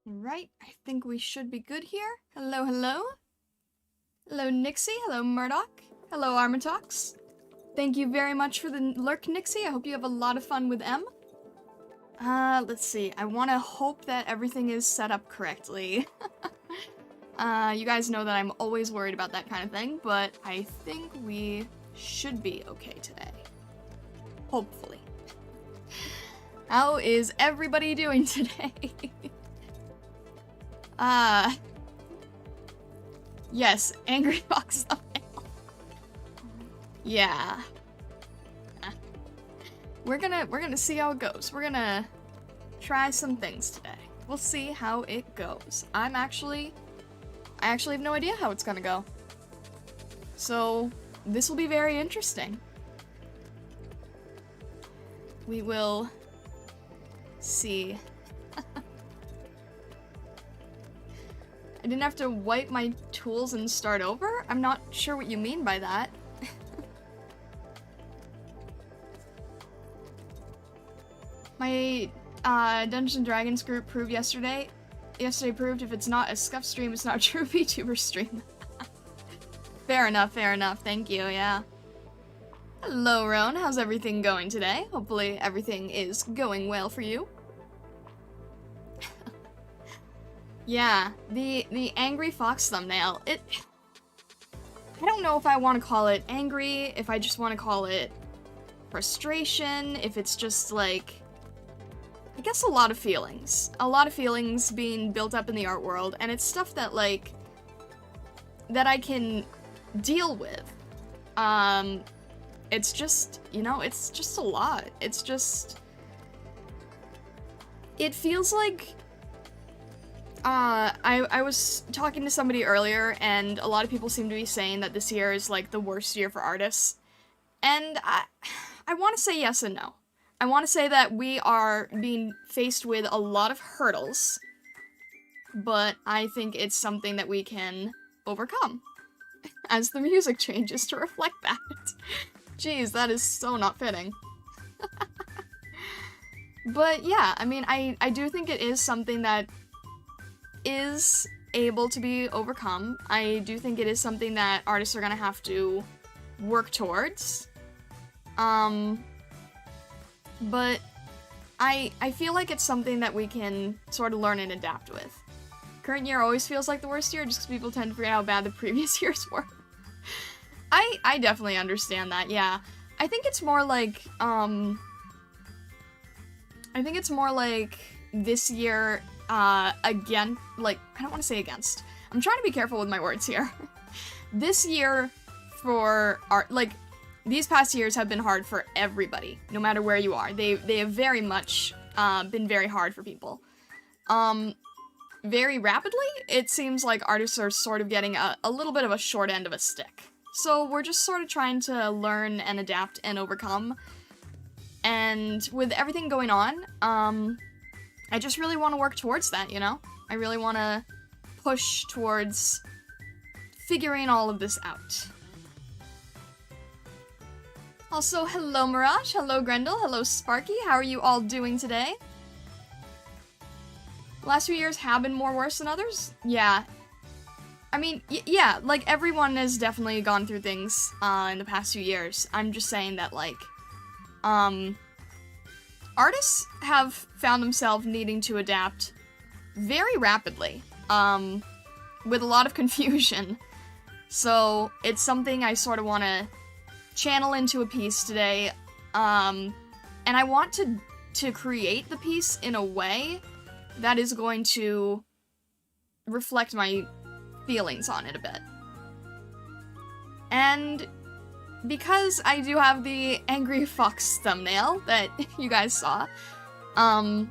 Right, I think we should be good here. Hello, hello. Hello, Nixie. Hello, Murdoch. Hello, Armatox. Thank you very much for the lurk, Nixie. I hope you have a lot of fun with M. Let's see. I want to hope that everything is set up correctly. You guys know that I'm always worried about that kind of thing, but I think we should be okay today. Hopefully. How is everybody doing today? Yes, Angry Fox thumbnail. Yeah. We're gonna see how it goes. We're gonna try some things today. We'll see how it goes. I actually have no idea how it's gonna go. So, this will be very interesting. We will see. I didn't have to wipe my tools and start over? I'm not sure what you mean by that. My Dungeons & Dragons group proved yesterday proved if it's not a scuff stream, it's not a true VTuber stream. Fair enough, thank you, yeah. Hello, Roan, how's everything going today? Hopefully everything is going well for you. Yeah, the Angry Fox thumbnail, I don't know if I want to call it angry, if I just want to call it frustration, if it's just like, I guess a lot of feelings being built up in the art world, and it's stuff that like, that I can deal with. It's just, you know, it's just a lot. It's just, it feels like, I was talking to somebody earlier, and a lot of people seem to be saying that this year is, like, the worst year for artists. And I want to say yes and no. I want to say that we are being faced with a lot of hurdles, but I think it's something that we can overcome, as the music changes to reflect that. Jeez, that is so not fitting. But yeah, I mean, I do think it is something that is able to be overcome. I do think it is something that artists are gonna have to work towards. But I feel like it's something that we can sort of learn and adapt with. Current year always feels like the worst year just because people tend to forget how bad the previous years were. I definitely understand that, yeah. I think it's more like, this year, again, like, I don't want to say against. I'm trying to be careful with my words here. This year for art, like, these past years have been hard for everybody, no matter where you are. They have very much, been very hard for people. Very rapidly, it seems like artists are sort of getting a little bit of a short end of a stick. So we're just sort of trying to learn and adapt and overcome. And with everything going on, I just really want to work towards that, you know? I really want to push towards figuring all of this out. Also, hello Mirage, hello Grendel, hello Sparky, how are you all doing today? Last few years have been more worse than others? Yeah. I mean, yeah, like, everyone has definitely gone through things, in the past few years. I'm just saying that, like, artists have found themselves needing to adapt very rapidly, with a lot of confusion. So, it's something I sort of want to channel into a piece today, and I want to create the piece in a way that is going to reflect my feelings on it a bit. And because I do have the Angry Fox thumbnail that you guys saw, I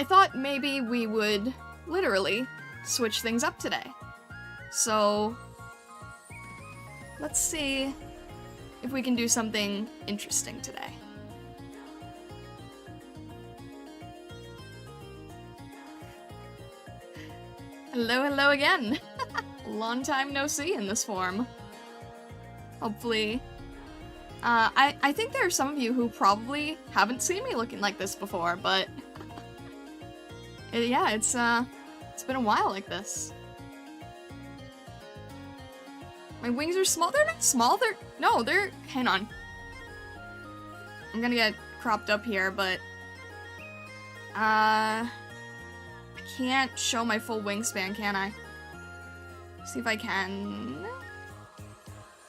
thought maybe we would literally switch things up today. So let's see if we can do something interesting today. Hello, hello again! Long time no see in this form. Hopefully. I think there are some of you who probably haven't seen me looking like this before, but Yeah, it's been a while like this. My wings are small. They're not small. They're, hang on. I'm gonna get cropped up here, but, I can't show my full wingspan, can I? See if I can.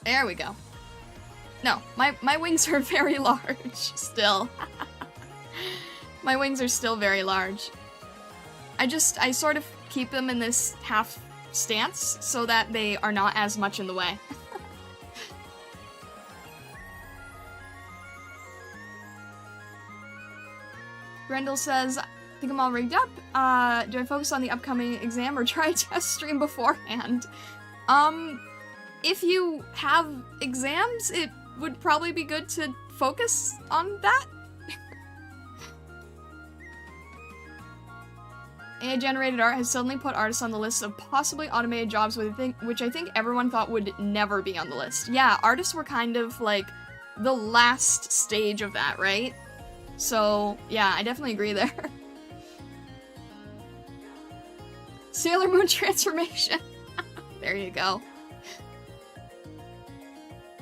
There we go. No, my wings are very large, still. My wings are still very large. I sort of keep them in this half stance so that they are not as much in the way. Grendel says, I think I'm all rigged up. Do I focus on the upcoming exam or try test stream beforehand? If you have exams, it would probably be good to focus on that. AI-generated art has suddenly put artists on the list of possibly automated jobs, which I think everyone thought would never be on the list. Yeah, artists were kind of, like, the last stage of that, right? So, yeah, I definitely agree there. Sailor Moon transformation. There you go.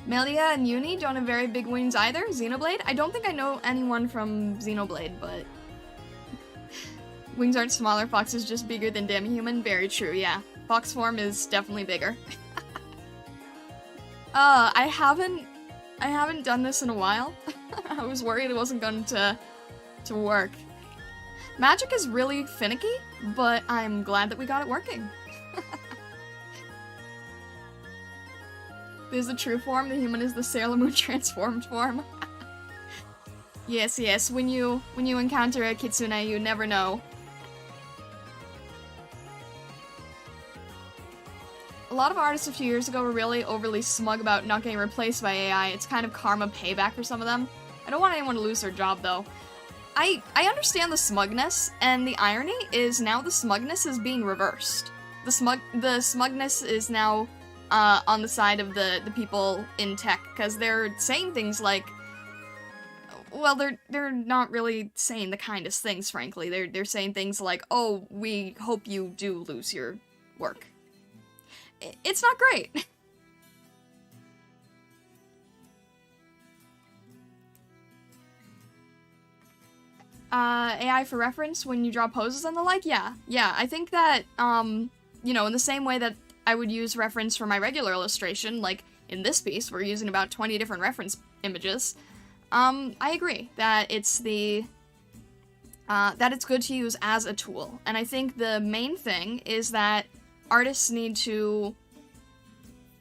Melia and Uni don't have very big wings either. Xenoblade? I don't think I know anyone from Xenoblade, but... Wings aren't smaller, Fox is just bigger than demi-human. Very true, yeah. Fox form is definitely bigger. I haven't done this in a while. I was worried it wasn't going to work. Magic is really finicky, but I'm glad that we got it working. This is the true form, the human is the Sailor Moon transformed form. Yes, yes, when you encounter a kitsune, you never know. A lot of artists a few years ago were really overly smug about not getting replaced by AI. It's kind of karma payback for some of them. I don't want anyone to lose their job, though. I understand the smugness, and the irony is now the smugness is being reversed. The smugness is now on the side of the people in tech, because they're saying things like, well, they're not really saying the kindest things, frankly. They're saying things like, oh, we hope you do lose your work. It's not great. AI for reference when you draw poses and the like? Yeah, I think that, you know, in the same way that I would use reference for my regular illustration, like in this piece, we're using about 20 different reference images, I agree that it's that it's good to use as a tool. And I think the main thing is that artists need to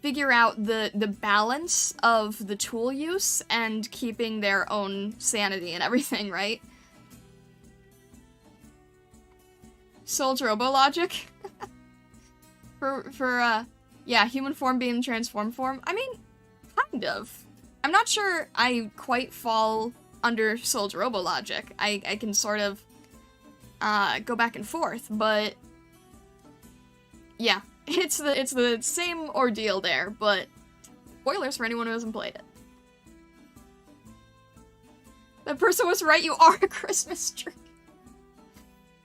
figure out the balance of the tool use and keeping their own sanity and everything, right? Soldier Robo logic? Yeah, human form being transformed form. I mean, kind of. I'm not sure I quite fall under Soldier Robo logic. I can sort of go back and forth, but yeah, it's the same ordeal there, but spoilers for anyone who hasn't played it. That person was right, you are a Christmas tree.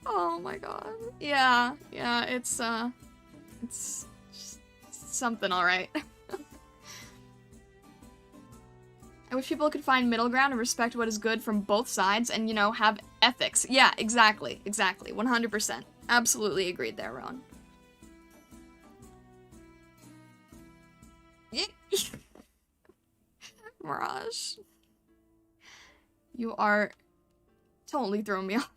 Oh my god. Yeah, it's something, alright. I wish people could find middle ground and respect what is good from both sides and, you know, have ethics. Yeah, exactly. 100%. Absolutely agreed there, Ron. Mirage. You are totally throwing me off.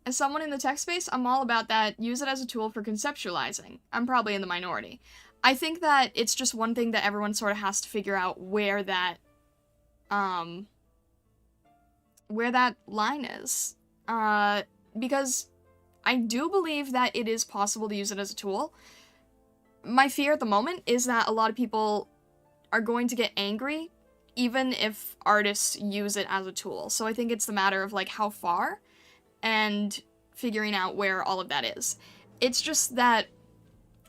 As someone in the tech space, I'm all about that. Use it as a tool for conceptualizing. I'm probably in the minority. I think that it's just one thing that everyone sort of has to figure out where that line is. Because I do believe that it is possible to use it as a tool. My fear at the moment is that a lot of people are going to get angry even if artists use it as a tool. So I think it's the matter of, like, how far and figuring out where all of that is. It's just that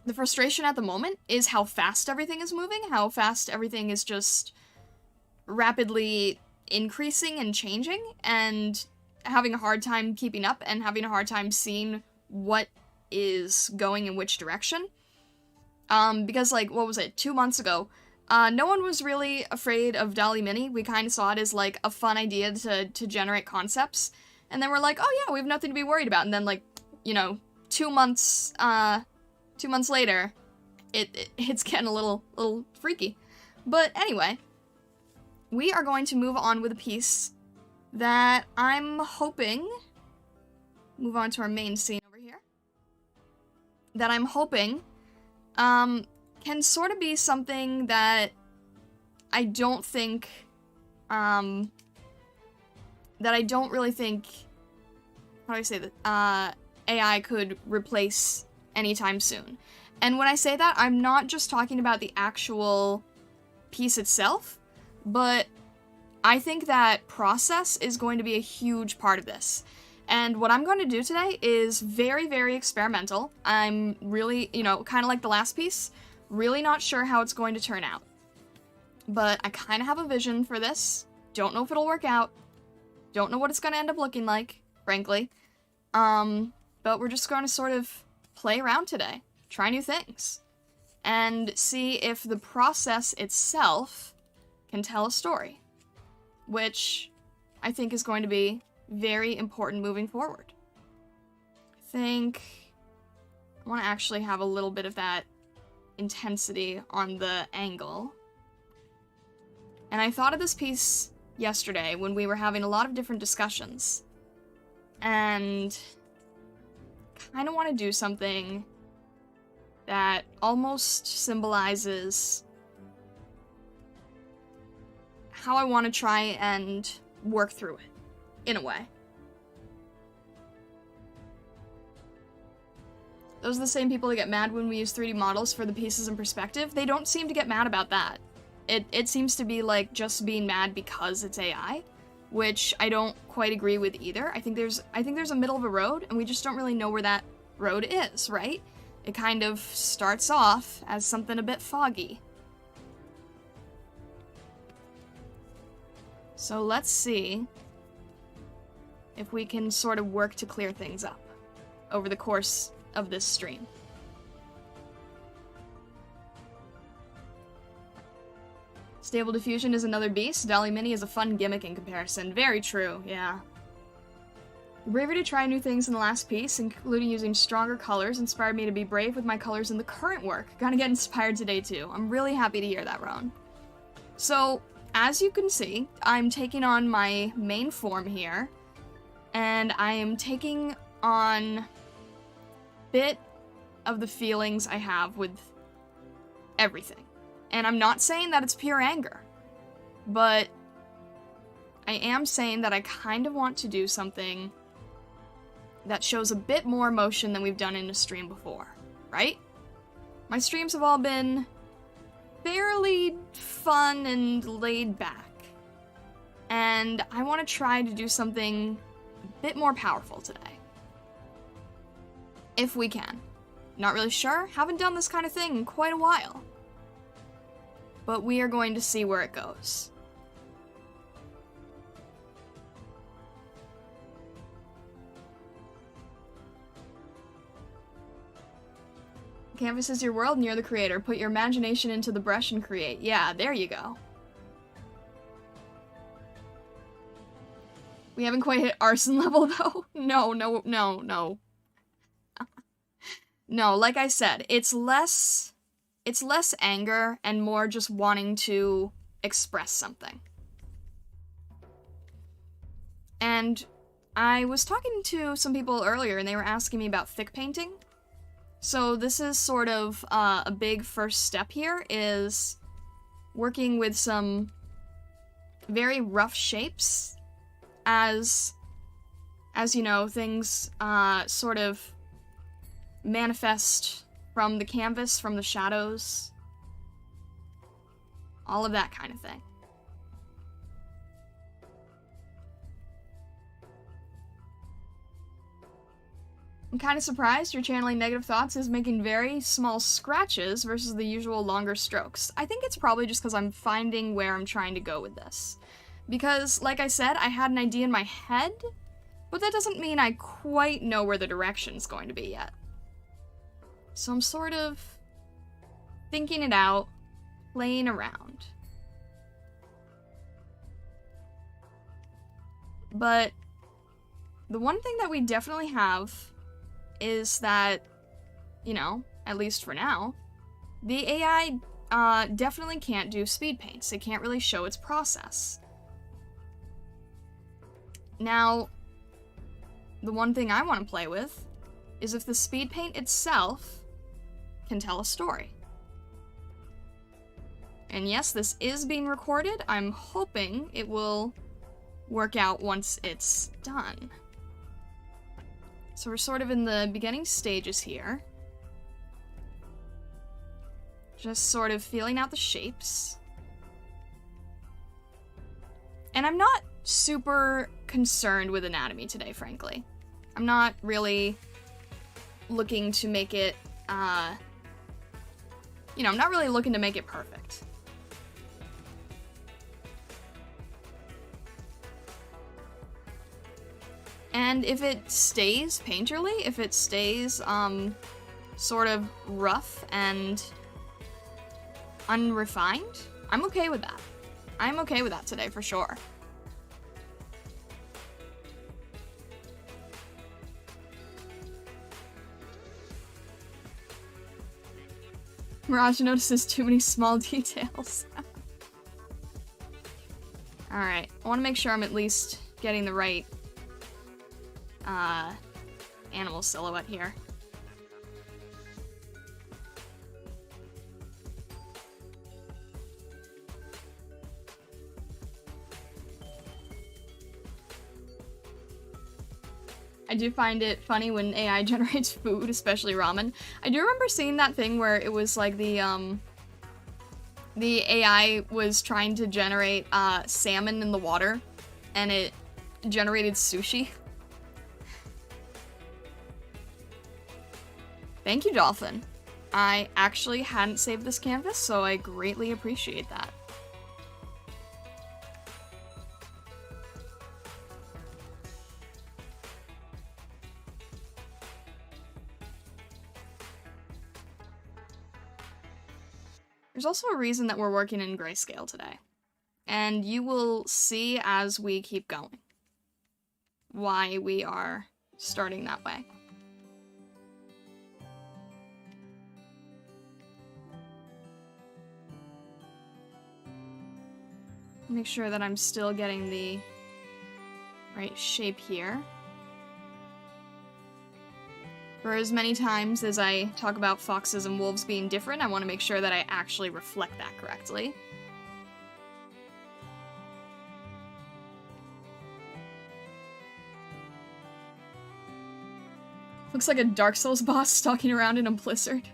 the frustration at the moment is how fast everything is moving, how fast everything is just rapidly increasing and changing, and having a hard time keeping up and having a hard time seeing what is going in which direction. Because, like, what was it, 2 months ago, no one was really afraid of DALL-E Mini. We kind of saw it as, like, a fun idea to generate concepts. And then we're like, oh yeah, we have nothing to be worried about. And then, like, you know, 2 months later, it's getting a little freaky. But anyway, we are going to move on with a piece that I'm hoping, move on to our main scene over here, that I'm hoping can sort of be something that I don't think, that I don't really think, how do I say that, AI could replace anytime soon. And when I say that, I'm not just talking about the actual piece itself, but I think that process is going to be a huge part of this. And what I'm going to do today is very, very experimental. I'm really, you know, kind of like the last piece, really not sure how it's going to turn out. But I kind of have a vision for this. Don't know if it'll work out. Don't know what it's going to end up looking like, frankly. But we're just going to sort of play around today, try new things, and see if the process itself can tell a story, which I think is going to be very important moving forward. I think I want to actually have a little bit of that intensity on the angle. And I thought of this piece yesterday when we were having a lot of different discussions, and kind of want to do something that almost symbolizes how I want to try and work through it, in a way. Those are the same people that get mad when we use 3D models for the pieces in perspective. They don't seem to get mad about that. It seems to be like just being mad because it's AI, which I don't quite agree with either. I think there's a middle of a road, and we just don't really know where that road is, right? It kind of starts off as something a bit foggy. So let's see if we can sort of work to clear things up over the course of this stream. Stable diffusion is another beast. DALL-E Mini is a fun gimmick in comparison. Very true, yeah. The bravery to try new things in the last piece, including using stronger colors, inspired me to be brave with my colors in the current work. Gonna get inspired today too. I'm really happy to hear that, Ron. So, as you can see, I'm taking on my main form here, and I am taking on a bit of the feelings I have with everything. And I'm not saying that it's pure anger, but I am saying that I kind of want to do something that shows a bit more emotion than we've done in a stream before, right? My streams have all been fairly fun and laid back, and I want to try to do something a bit more powerful today. If we can. Not really sure, haven't done this kind of thing in quite a while. But we are going to see where it goes. Canvas is your world and you're the creator. Put your imagination into the brush and create. Yeah, there you go. We haven't quite hit arson level though. No. No, like I said, it's less anger and more just wanting to express something. And I was talking to some people earlier and they were asking me about thick painting. So this is sort of a big first step here, is working with some very rough shapes as you know, things sort of manifest from the canvas, from the shadows, all of that kind of thing. I'm kind of surprised your channeling negative thoughts is making very small scratches versus the usual longer strokes. I think it's probably just because I'm finding where I'm trying to go with this. Because, like I said, I had an idea in my head, But that doesn't mean I quite know where the direction's going to be yet. So I'm sort of thinking it out, playing around. But the one thing that we definitely have is that, you know, at least for now, the AI definitely can't do speed paints. It can't really show its process. Now, the one thing I want to play with is if the speed paint itself can tell a story. And yes, this is being recorded. I'm hoping it will work out once it's done. So we're sort of in the beginning stages here. Just sort of feeling out the shapes. And I'm not super concerned with anatomy today, frankly. I'm not really looking to make it, you know, I'm not really looking to make it perfect. And if it stays painterly, if it stays, sort of rough and unrefined, I'm okay with that. I'm okay with that today, for sure. Mirage notices too many small details. Alright, I want to make sure I'm at least getting the right animal silhouette here. I do find it funny when AI generates food, especially ramen. I do remember seeing that thing where it was like the AI was trying to generate salmon in the water, and it generated sushi. Thank you, Dolphin. I actually hadn't saved this canvas, so I greatly appreciate that. There's also a reason that we're working in grayscale today, and you will see as we keep going why we are starting that way. Make sure that I'm still getting the right shape here. For as many times as I talk about foxes and wolves being different, I want to make sure that I actually reflect that correctly. Looks like a Dark Souls boss stalking around in a blizzard.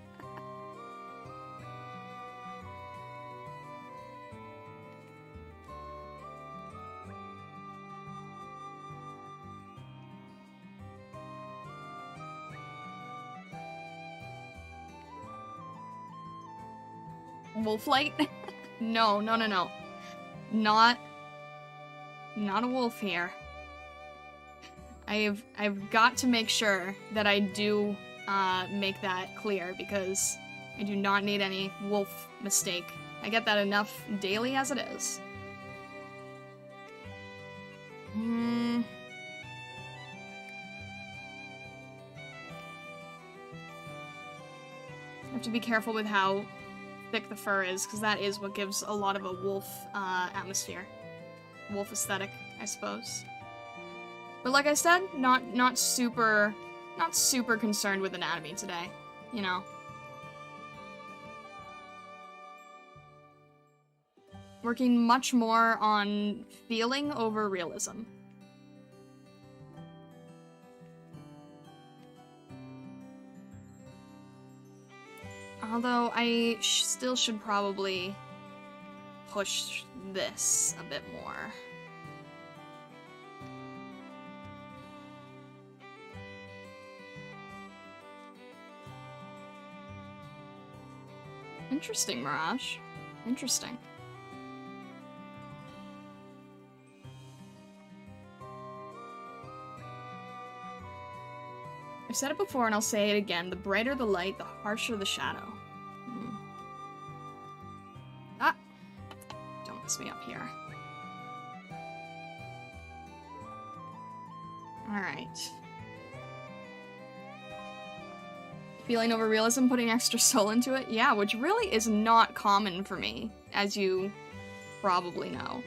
Wolf light? No. Not a wolf here. I've got to make sure that I do make that clear, because I do not need any wolf mistake. I get that enough daily as it is. I have to be careful with how thick the fur is, because that is what gives a lot of a wolf atmosphere. Wolf aesthetic, I suppose. But like I said, not super concerned with anatomy today, you know. Working much more on feeling over realism. Although I still should probably push this a bit more. Interesting, Mirage. Interesting. I've said it before and I'll say it again. The brighter the light, the harsher the shadow. Ah! Don't mess me up here. Alright. Feeling over realism, putting extra soul into it? Yeah, which really is not common for me, as you probably know.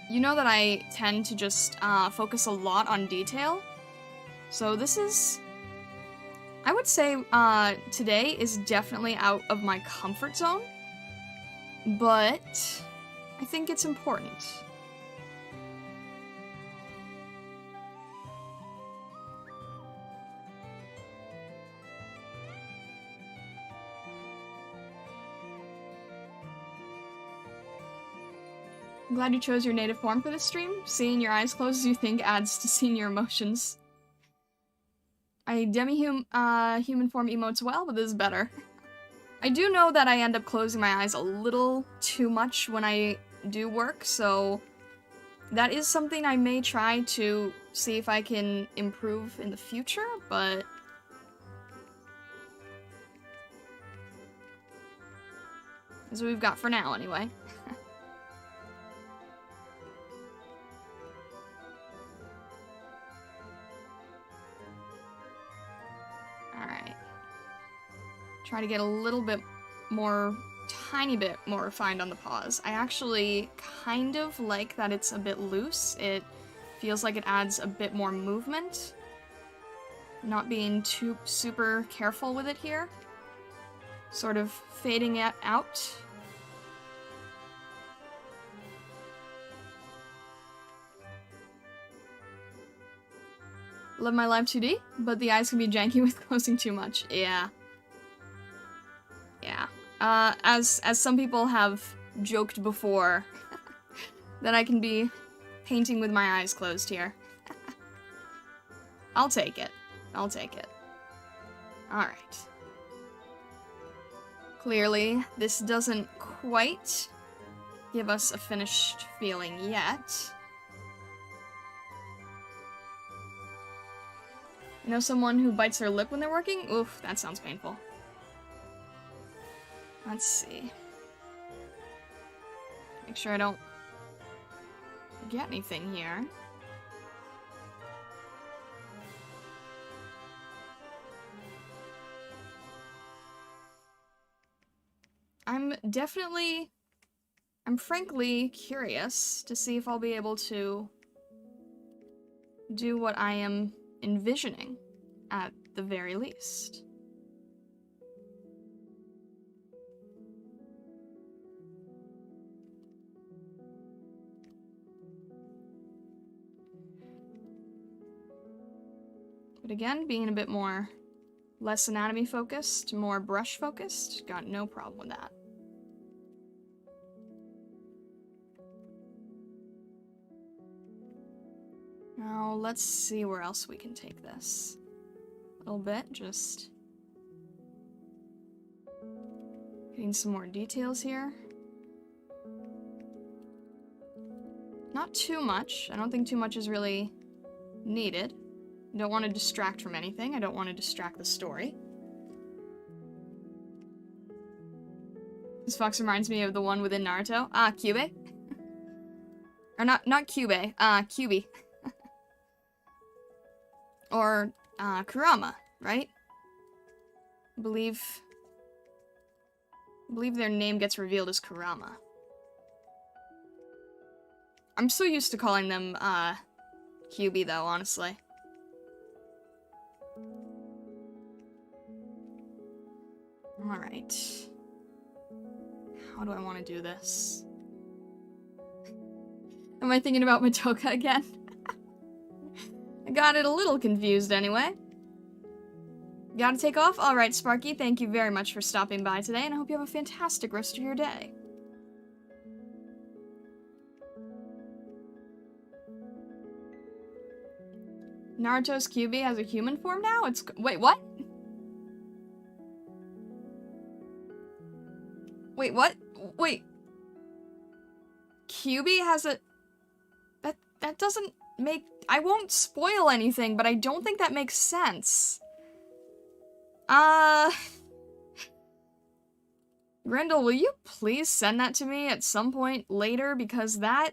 You know that I tend to just focus a lot on detail. So this is... I would say today is definitely out of my comfort zone. But I think it's important. I'm glad you chose your native form for this stream. Seeing your eyes closed as you think adds to seeing your emotions. I human form emotes well, but this is better. I do know that I end up closing my eyes a little too much when I do work, so that is something I may try to see if I can improve in the future, but... That's what we've got for now, anyway. Alright. Try to get a little bit more, tiny bit more refined on the paws. I actually kind of like that it's a bit loose. It feels like it adds a bit more movement. Not being too super careful with it here. Sort of fading it out. Love my live 2D, but the eyes can be janky with closing too much. Yeah. Yeah. As some people have joked before, that I can be painting with my eyes closed here. I'll take it. I'll take it. Alright. Clearly, this doesn't quite give us a finished feeling yet. You know someone who bites their lip when they're working? Oof, that sounds painful. Let's see. Make sure I don't forget anything here. I'm frankly curious to see if I'll be able to do what I am envisioning, at the very least. But again, being a bit more, less anatomy focused, more brush focused, got no problem with that. Now, let's see where else we can take this. A little bit, just getting some more details here. Not too much. I don't think too much is really needed. I don't want to distract from anything. I don't want to distract the story. This fox reminds me of the one within Naruto. Ah, Kyubey. Or not Kyubey. Kyubi. Or, Kurama, right? I believe their name gets revealed as Kurama. I'm so used to calling them, Kyubi, though, honestly. Alright. How do I want to do this? Am I thinking about Matoka again? I got it a little confused anyway. Gotta take off? Alright, Sparky, thank you very much for stopping by today, and I hope you have a fantastic rest of your day. Naruto's Kyubi has a human form now? Wait, what? Wait, what? Wait. Kyubi has a... That doesn't make I won't spoil anything, but I don't think that makes sense. Grendel, will you please send that to me at some point later? Because that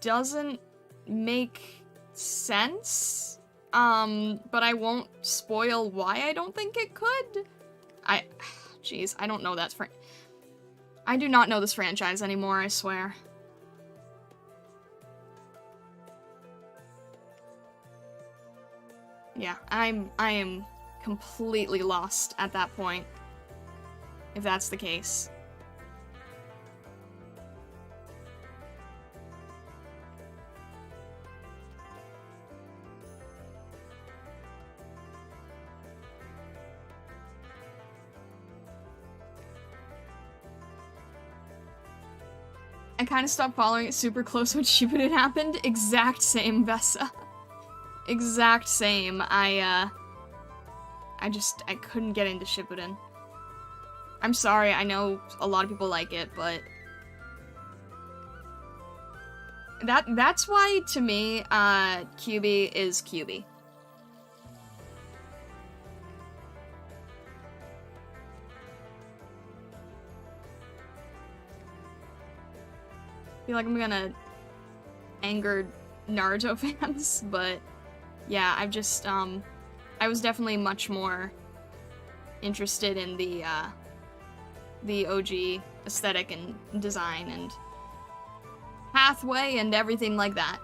doesn't make sense. But I won't spoil why I don't think it could. Jeez, I don't know that I do not know this franchise anymore, I swear. Yeah, I am completely lost at that point, if that's the case. I kind of stopped following it super close when Shippuden happened. Exact same, Vessa. Exact same. I couldn't get into Shippuden. I'm sorry, I know a lot of people like it, but that's why, to me, QB is QB. I feel like I'm gonna anger Naruto fans, but yeah, I've just, I was definitely much more interested in the OG aesthetic and design and pathway and everything like that.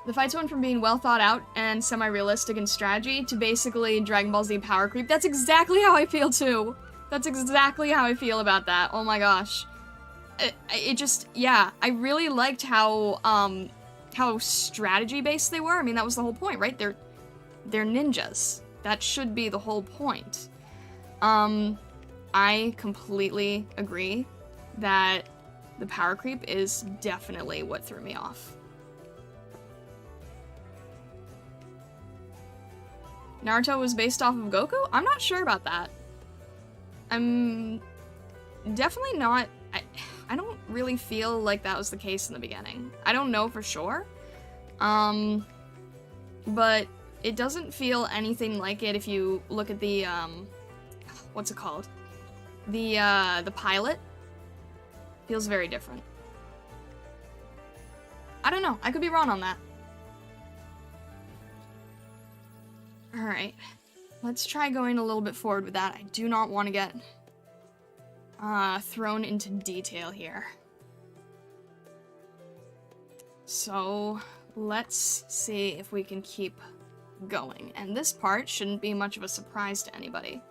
The fights went from being well thought out and semi-realistic in strategy to basically Dragon Ball Z power creep. That's exactly how I feel too. That's exactly how I feel about that. Oh my gosh. It just, yeah, I really liked how strategy-based they were. I mean, that was the whole point, right? They're ninjas. That should be the whole point. I completely agree that the power creep is definitely what threw me off. Naruto was based off of Goku? I'm not sure about that. I'm definitely not... I don't really feel like that was the case in the beginning. I don't know for sure. But it doesn't feel anything like it if you look at the, what's it called? The pilot. Feels very different. I don't know. I could be wrong on that. Alright. Let's try going a little bit forward with that. I do not want to get thrown into detail here. So, let's see if we can keep going. And this part shouldn't be much of a surprise to anybody.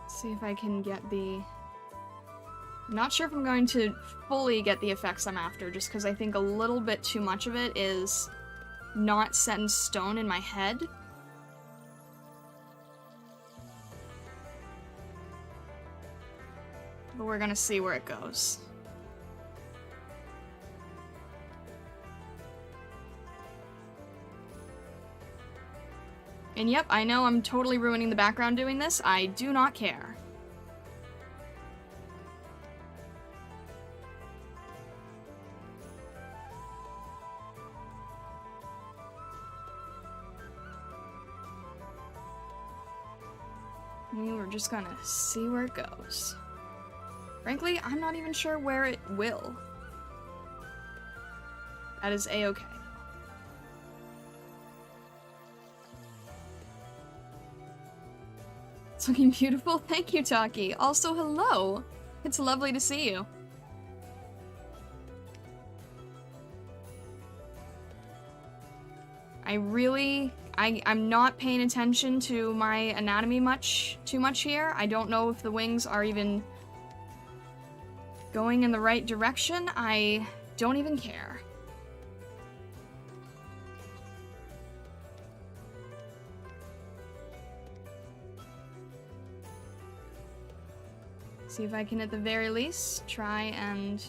See if I can get the... I'm not sure if I'm going to fully get the effects I'm after, just because I think a little bit too much of it is not set in stone in my head. But we're gonna see where it goes. And yep, I know I'm totally ruining the background doing this. I do not care. We're just gonna see where it goes. Frankly, I'm not even sure where it will. That is a-okay. It's looking beautiful. Thank you, Taki. Also, hello. It's lovely to see you. I'm not paying attention to my anatomy too much here. I don't know if the wings are even going in the right direction, I don't even care. See if I can, at the very least, try and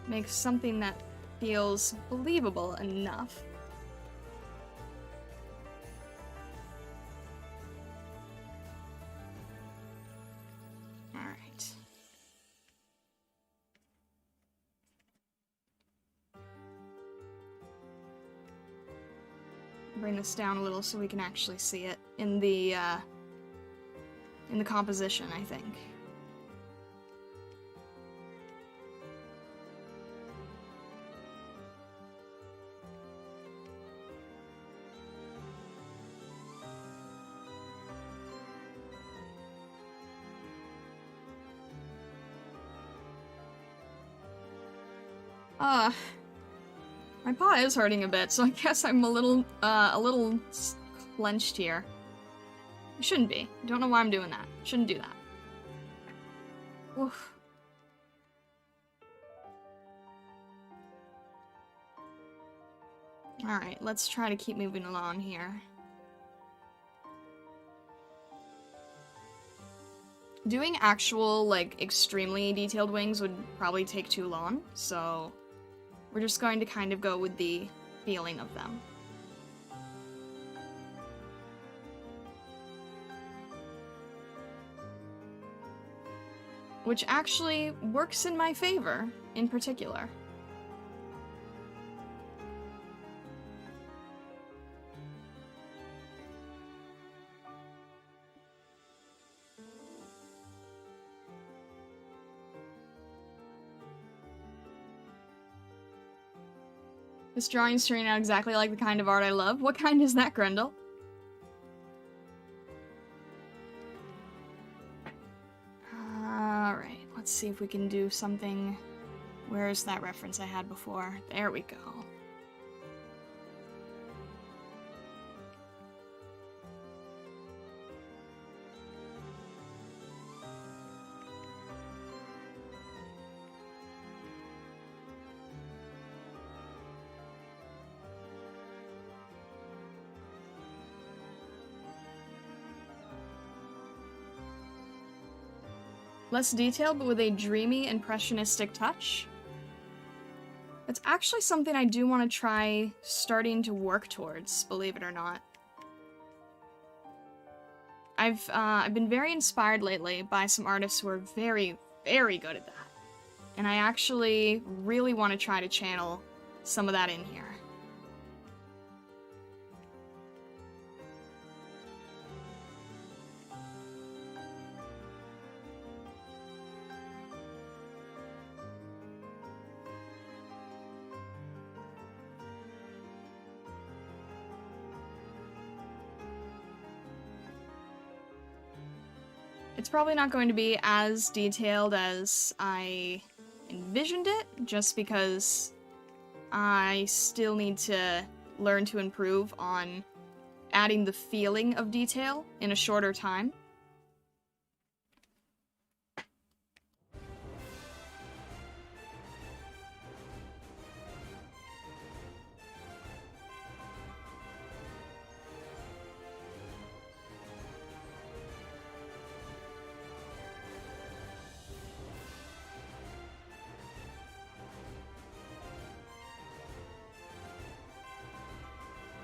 make something that feels believable enough. Alright. Bring this down a little so we can actually see it in the composition, I think. My paw is hurting a bit, so I guess I'm a little clenched here. I shouldn't be. Don't know why I'm doing that. Shouldn't do that. Oof. Alright, let's try to keep moving along here. Doing actual, like, extremely detailed wings would probably take too long, so we're just going to kind of go with the feeling of them. Which actually works in my favor, in particular. This drawing is turning out exactly like the kind of art I love. What kind is that, Grendel? Alright, let's see if we can do something. Where's that reference I had before? There we go. Less detailed, but with a dreamy, impressionistic touch. It's actually something I do want to try starting to work towards, believe it or not. I've been very inspired lately by some artists who are very, very good at that. And I actually really want to try to channel some of that in here. It's probably not going to be as detailed as I envisioned it, just because I still need to learn to improve on adding the feeling of detail in a shorter time.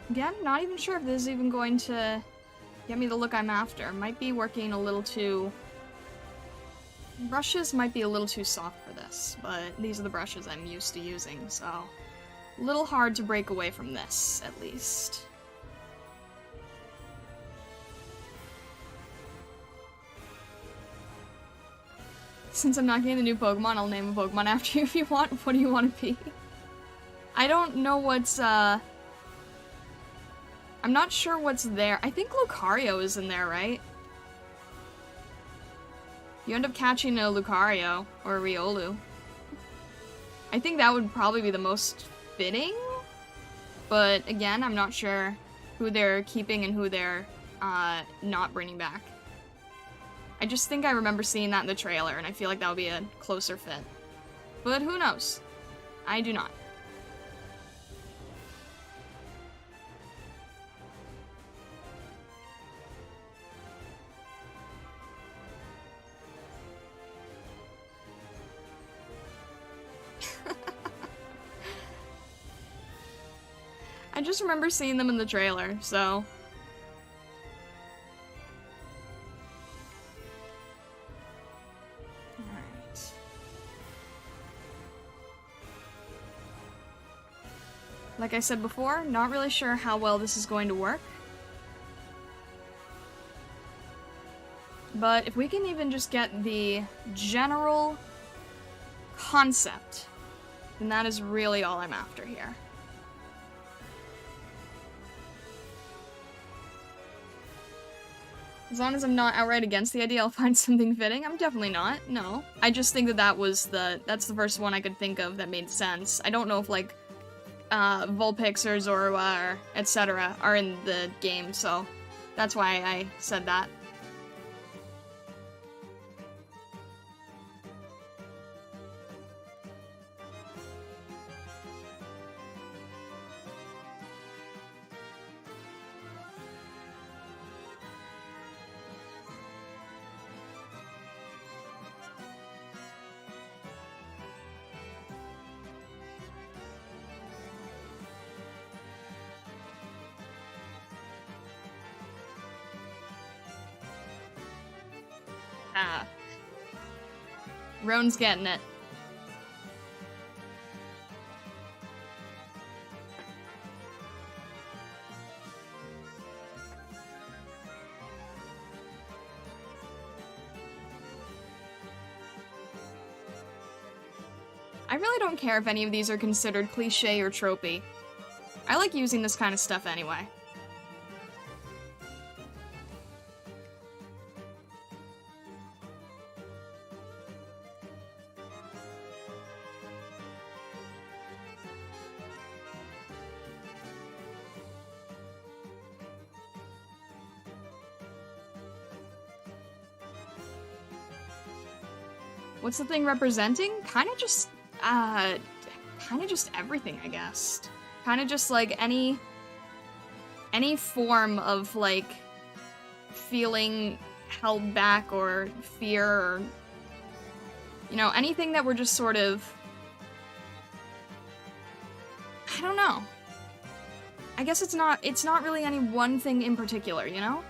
Again, not even sure if this is even going to get me the look I'm after. Might be working a little too... Brushes might be a little too soft for this, but these are the brushes I'm used to using, so... A little hard to break away from this, at least. Since I'm not getting the new Pokemon, I'll name a Pokemon after you if you want. What do you want to be? I don't know what's, I'm not sure what's there. I think Lucario is in there, right? You end up catching a Lucario, or a Riolu. I think that would probably be the most fitting, but again, I'm not sure who they're keeping and who they're not bringing back. I just think I remember seeing that in the trailer, and I feel like that would be a closer fit. but who knows? I do not. I just remember seeing them in the trailer, so... Alright. Like I said before, not really sure how well this is going to work. But if we can even just get the general concept, then that is really all I'm after here. As long as I'm not outright against the idea I'll find something fitting, I'm definitely not, no. I just think that that's the first one I could think of that made sense. I don't know if, like, Vulpixers or etc. are in the game, so that's why I said that. Roan's getting it. I really don't care if any of these are considered cliché or tropey. I like using this kind of stuff anyway. What's the thing representing? Kind of just everything, I guess. Kind of just, like, any form of, like, feeling held back or fear or, you know, anything that we're just sort of... I don't know. I guess it's not really any one thing in particular, you know?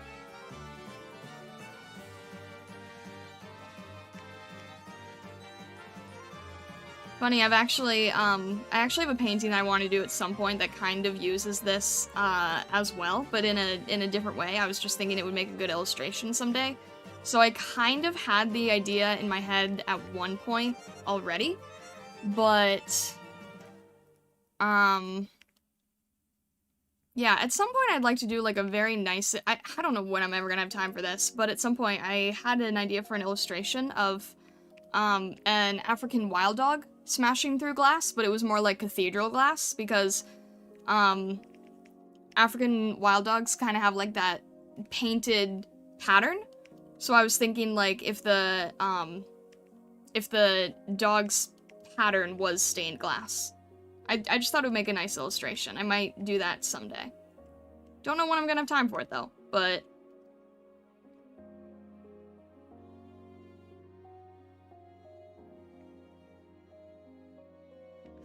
Funny, I actually have a painting that I want to do at some point that kind of uses this, as well, but in a different way. I was just thinking it would make a good illustration someday. So I kind of had the idea in my head at one point already, but, yeah, at some point I'd like to do, like, a very nice, I don't know when I'm ever gonna have time for this, but at some point I had an idea for an illustration of, an African wild dog smashing through glass, but it was more like cathedral glass, because, African wild dogs kind of have, like, that painted pattern. So I was thinking, like, if the dog's pattern was stained glass. I just thought it would make a nice illustration. I might do that someday. Don't know when I'm gonna have time for it, though, but...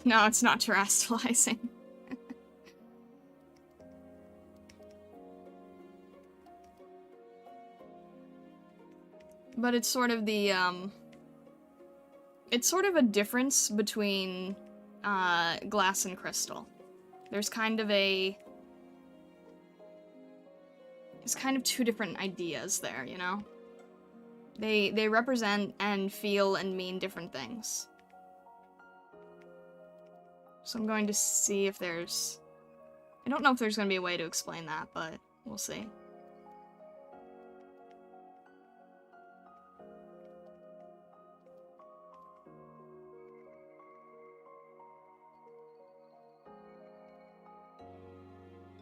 No, it's not terastallizing. But it's sort of the, it's sort of a difference between, glass and crystal. There's kind of two different ideas there, you know? They represent and feel and mean different things. So I'm going to see if there's... I don't know if there's going to be a way to explain that, but we'll see.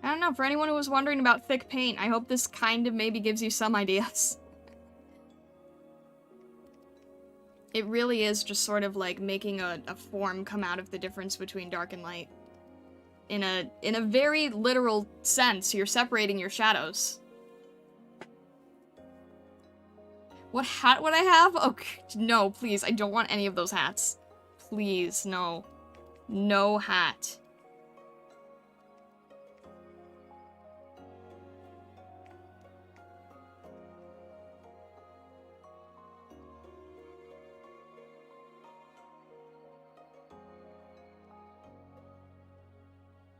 I don't know, for anyone who was wondering about thick paint, I hope this kind of maybe gives you some ideas. It really is just sort of like making a form come out of the difference between dark and light. In a very literal sense, you're separating your shadows. What hat would I have? Oh, no, please, I don't want any of those hats. Please, no. No hat.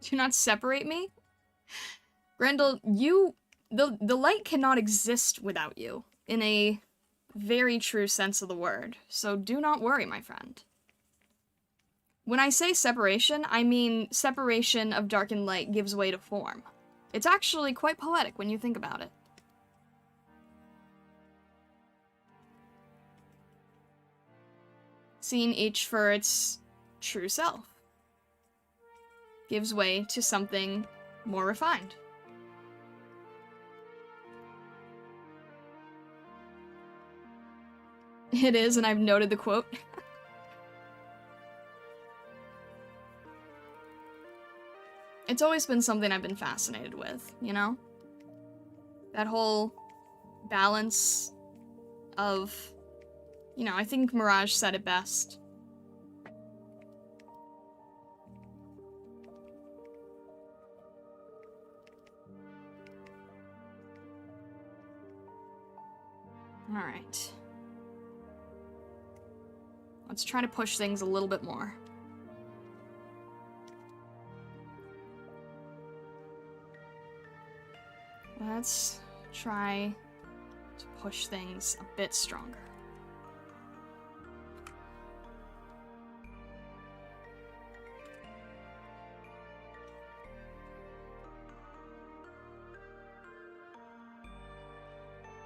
Do not separate me? Grendel, the light cannot exist without you, in a very true sense of the word, so do not worry, my friend. When I say separation, I mean separation of dark and light gives way to form. It's actually quite poetic when you think about it. Seeing each for its true self gives way to something more refined. It is, and I've noted the quote. It's always been something I've been fascinated with, you know? That whole balance of, you know, I think Mirage said it best. Alright. Let's try to push things a little bit more. Let's try to push things a bit stronger.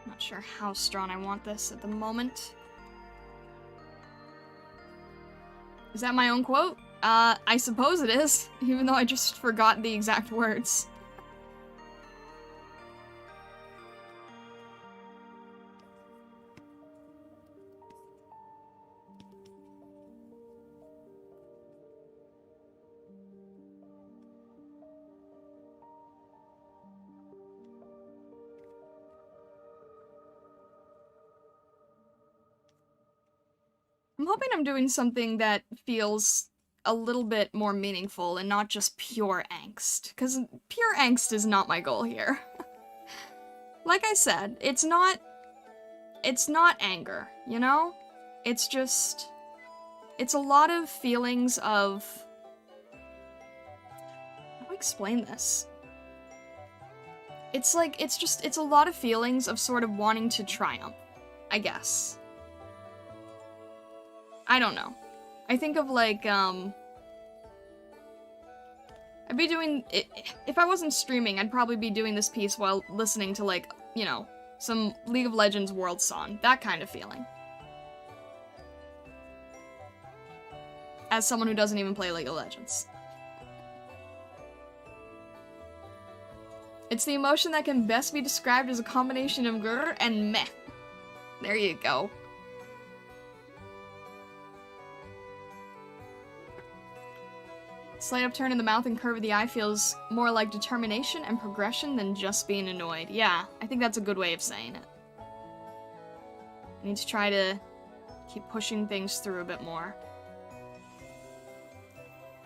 Not sure how strong I want this at the moment. Is that my own quote? I suppose it is, even though I just forgot the exact words. I'm hoping I'm doing something that feels a little bit more meaningful and not just pure angst, because pure angst is not my goal here. Like I said, it's not anger, you know? It's just, it's a lot of feelings of, how do I explain this? It's like, it's a lot of feelings of sort of wanting to triumph, I guess. I don't know. I think of like, I'd be doing, if I wasn't streaming, I'd probably be doing this piece while listening to like, you know, some League of Legends world song. That kind of feeling. As someone who doesn't even play League of Legends. It's the emotion that can best be described as a combination of grr and meh. There you go. Slight upturn in the mouth and curve of the eye feels more like determination and progression than just being annoyed. Yeah, I think that's a good way of saying it. I need to try to keep pushing things through a bit more.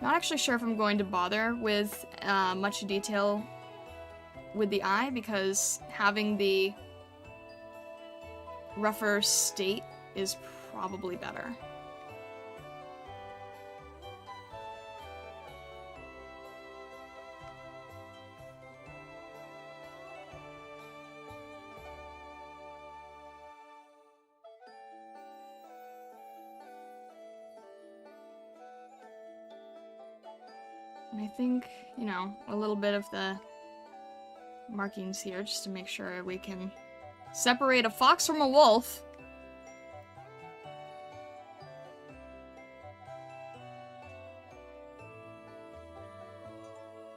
Not actually sure if I'm going to bother with much detail with the eye, because having the rougher state is probably better. And I think, you know, a little bit of the markings here just to make sure we can separate a fox from a wolf.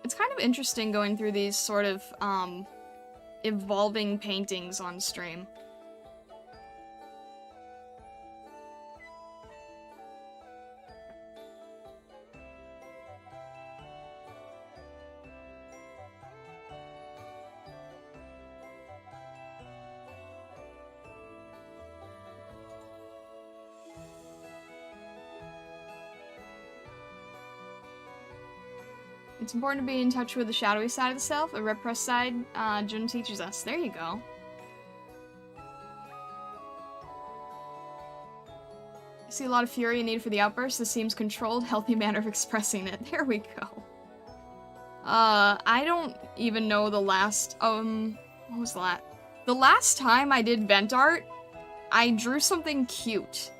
It's kind of interesting going through these sort of, evolving paintings on stream. It's important to be in touch with the shadowy side of the self, a repressed side, Jun teaches us. There you go. I see a lot of fury and need for the outburst. This seems controlled, healthy manner of expressing it. There we go. I don't even know the last, what was that? The last time I did vent art, I drew something cute.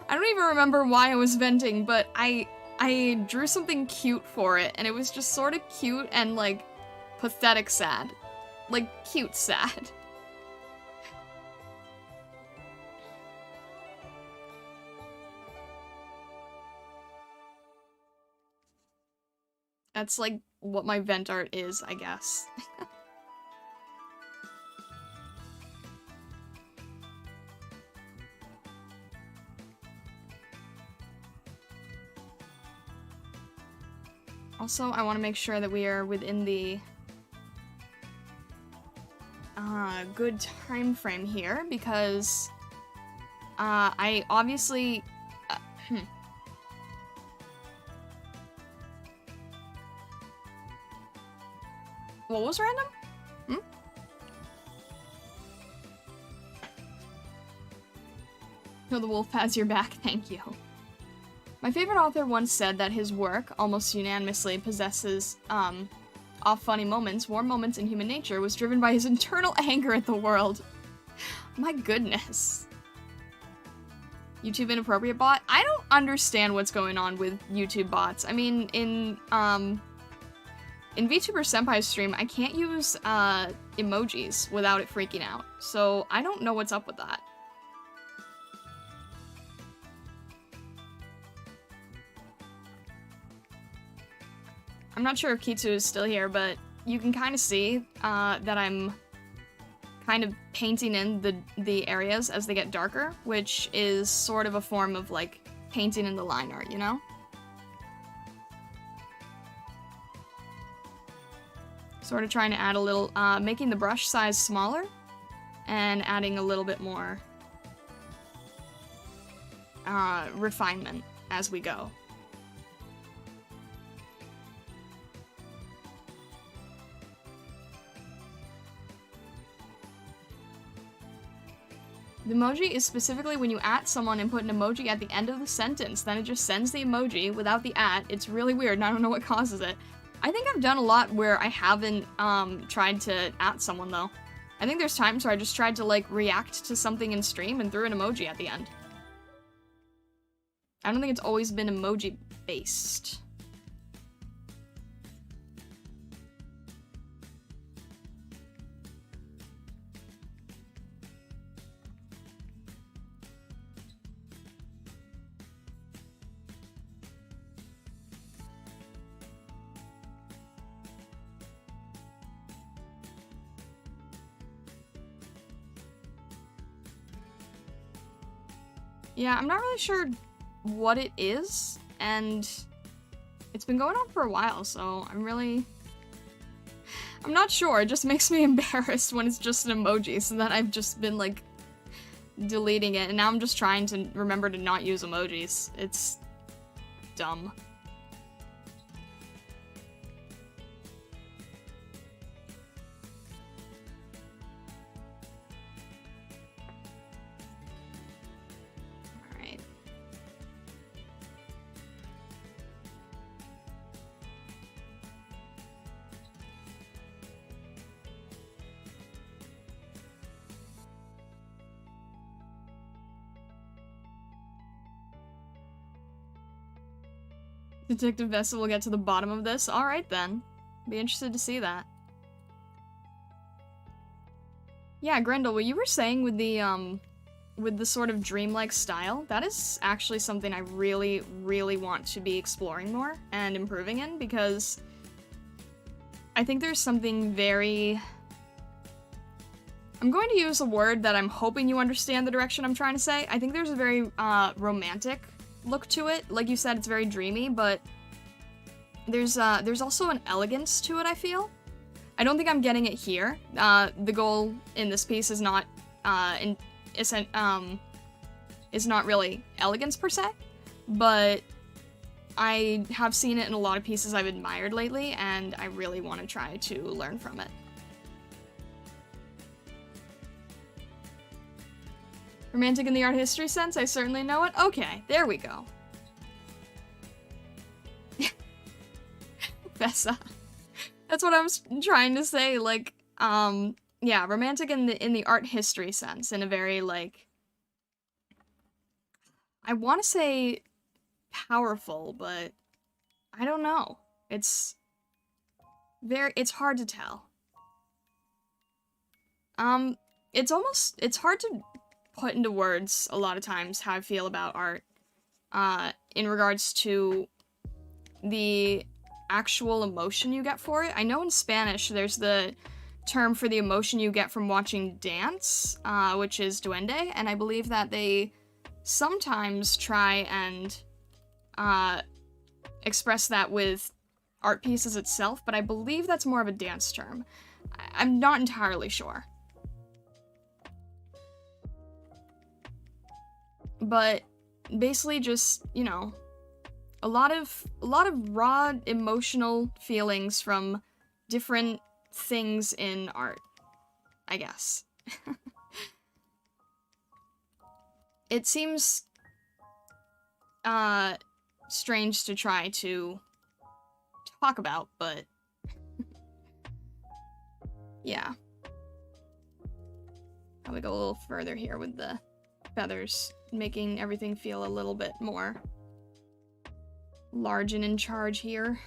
I don't even remember why I was venting, but I drew something cute for it, and it was just sort of cute and, like, pathetic sad. Like, cute sad. That's, like, what my vent art is, I guess. Also, I want to make sure that we are within the good time frame here, because I obviously What was random? No, the wolf has your back, thank you. My favorite author once said that his work, almost unanimously, possesses, off funny moments, warm moments in human nature, was driven by his internal anger at the world. My goodness. YouTube inappropriate bot? I don't understand what's going on with YouTube bots. I mean, in VTuber Senpai's stream, I can't use, emojis without it freaking out. So, I don't know what's up with that. I'm not sure if Kitsu is still here, but you can kind of see that I'm kind of painting in the areas as they get darker, which is sort of a form of, like, painting in the line art, you know? Sort of trying to add a little, making the brush size smaller, and adding a little bit more refinement as we go. The emoji is specifically when you @ someone and put an emoji at the end of the sentence, then it just sends the emoji without the @. It's really weird, and I don't know what causes it. I think I've done a lot where I haven't, tried to @ someone, though. I think there's times where I just tried to, like, react to something in stream and threw an emoji at the end. I don't think it's always been emoji-based. Yeah, I'm not really sure what it is, and it's been going on for a while, so I'm not sure. It just makes me embarrassed when it's just an emoji, so that I've just been, like, deleting it, and now I'm just trying to remember to not use emojis. It's dumb. Detective Vessel will get to the bottom of this. Alright then. Be interested to see that. Yeah, Grendel, what you were saying with the sort of dreamlike style, that is actually something I really, really want to be exploring more and improving in, because I think there's something very... I'm going to use a word that I'm hoping you understand the direction I'm trying to say. I think there's a very, romantic look to it. Like you said, it's very dreamy, but there's also an elegance to it, I feel. I don't think I'm getting it here. The goal in this piece is not really elegance per se, but I have seen it in a lot of pieces I've admired lately, and I really want to try to learn from it. Romantic in the art history sense? I certainly know it. Okay, there we go. Vesa. That's what I was trying to say, like, yeah, romantic in the art history sense, in a very, like, I want to say powerful, but I don't know. It's hard to tell. It's hard to put into words a lot of times how I feel about art, in regards to the actual emotion you get for it. I know in Spanish there's the term for the emotion you get from watching dance, which is duende, and I believe that they sometimes try and express that with art pieces itself, but I believe that's more of a dance term. I'm not entirely sure. But basically just, you know, a lot of raw emotional feelings from different things in art, I guess. It seems strange to try to talk about, but yeah. How we go a little further here with the feathers, making everything feel a little bit more large and in charge here.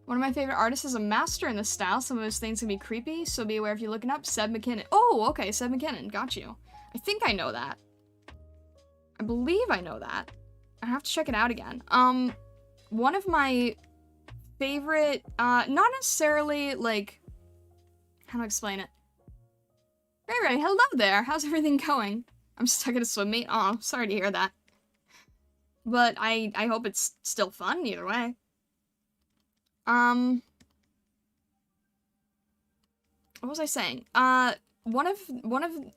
One of my favorite artists is a master in this style. Some of his things can be creepy, so be aware if you're looking up. Seb McKinnon. Oh, okay, Seb McKinnon. Got you. I think I know that. I believe I know that. I have to check it out again. One of my favorite, not necessarily, like, how do I explain it? Ray, hello there. How's everything going? I'm stuck at a swim meet. Oh, sorry to hear that. But I hope it's still fun either way. What was I saying? One of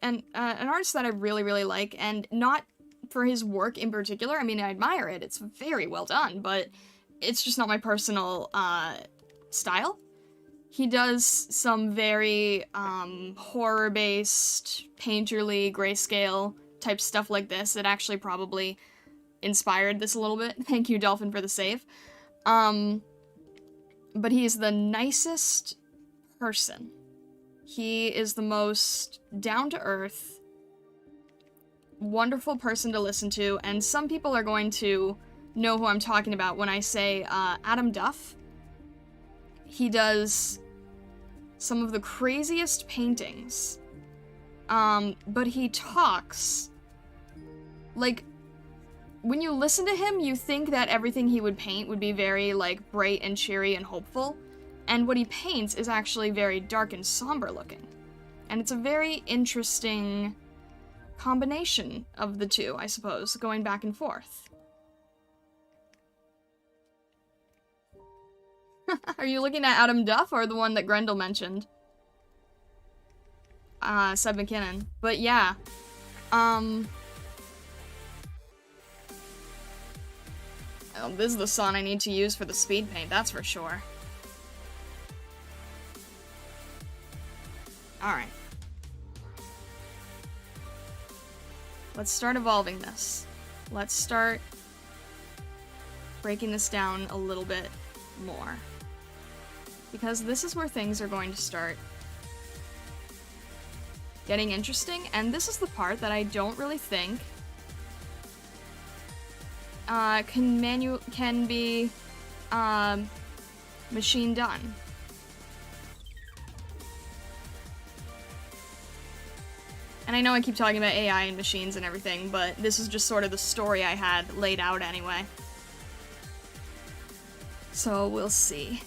an artist that I really like, and not for his work in particular. I mean, I admire it. It's very well done, but it's just not my personal style. He does some very horror-based, painterly, grayscale type stuff like this that actually probably inspired this a little bit. Thank you, Dolphin, for the save. But he is the nicest person. He is the most down-to-earth, wonderful person to listen to, and some people are going to know who I'm talking about when I say Adam Duff. He does some of the craziest paintings, but he talks, like, when you listen to him, you think that everything he would paint would be very, like, bright and cheery and hopeful, and what he paints is actually very dark and somber looking. And it's a very interesting combination of the two, I suppose, going back and forth. Are you looking at Adam Duff or the one that Grendel mentioned? Seb McKinnon. But yeah, oh, this is the song I need to use for the speed paint, that's for sure. Alright. Let's start evolving this. Let's start breaking this down a little bit more. Because this is where things are going to start getting interesting, and this is the part that I don't really think can be machine done. And I know I keep talking about AI and machines and everything, but this is just sort of the story I had laid out anyway. So we'll see.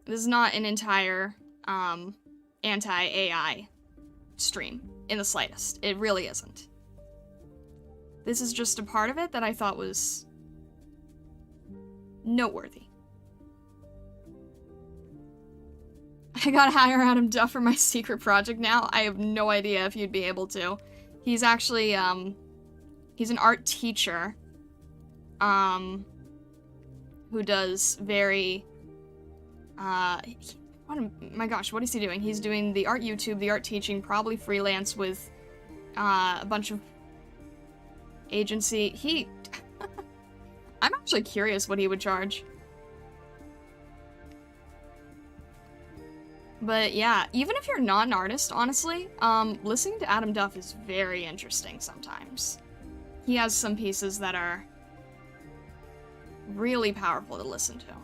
This is not an entire anti-AI stream in the slightest. It really isn't. This is just a part of it that I thought was noteworthy. I gotta hire Adam Duff for my secret project now. I have no idea if you'd be able to. He's actually, he's an art teacher, who does very, my gosh, what is he doing? He's doing the art YouTube, the art teaching, probably freelance with, a bunch of agency. I'm actually curious what he would charge. But yeah, even if you're not an artist, honestly, listening to Adam Duff is very interesting sometimes. He has some pieces that are really powerful to listen to.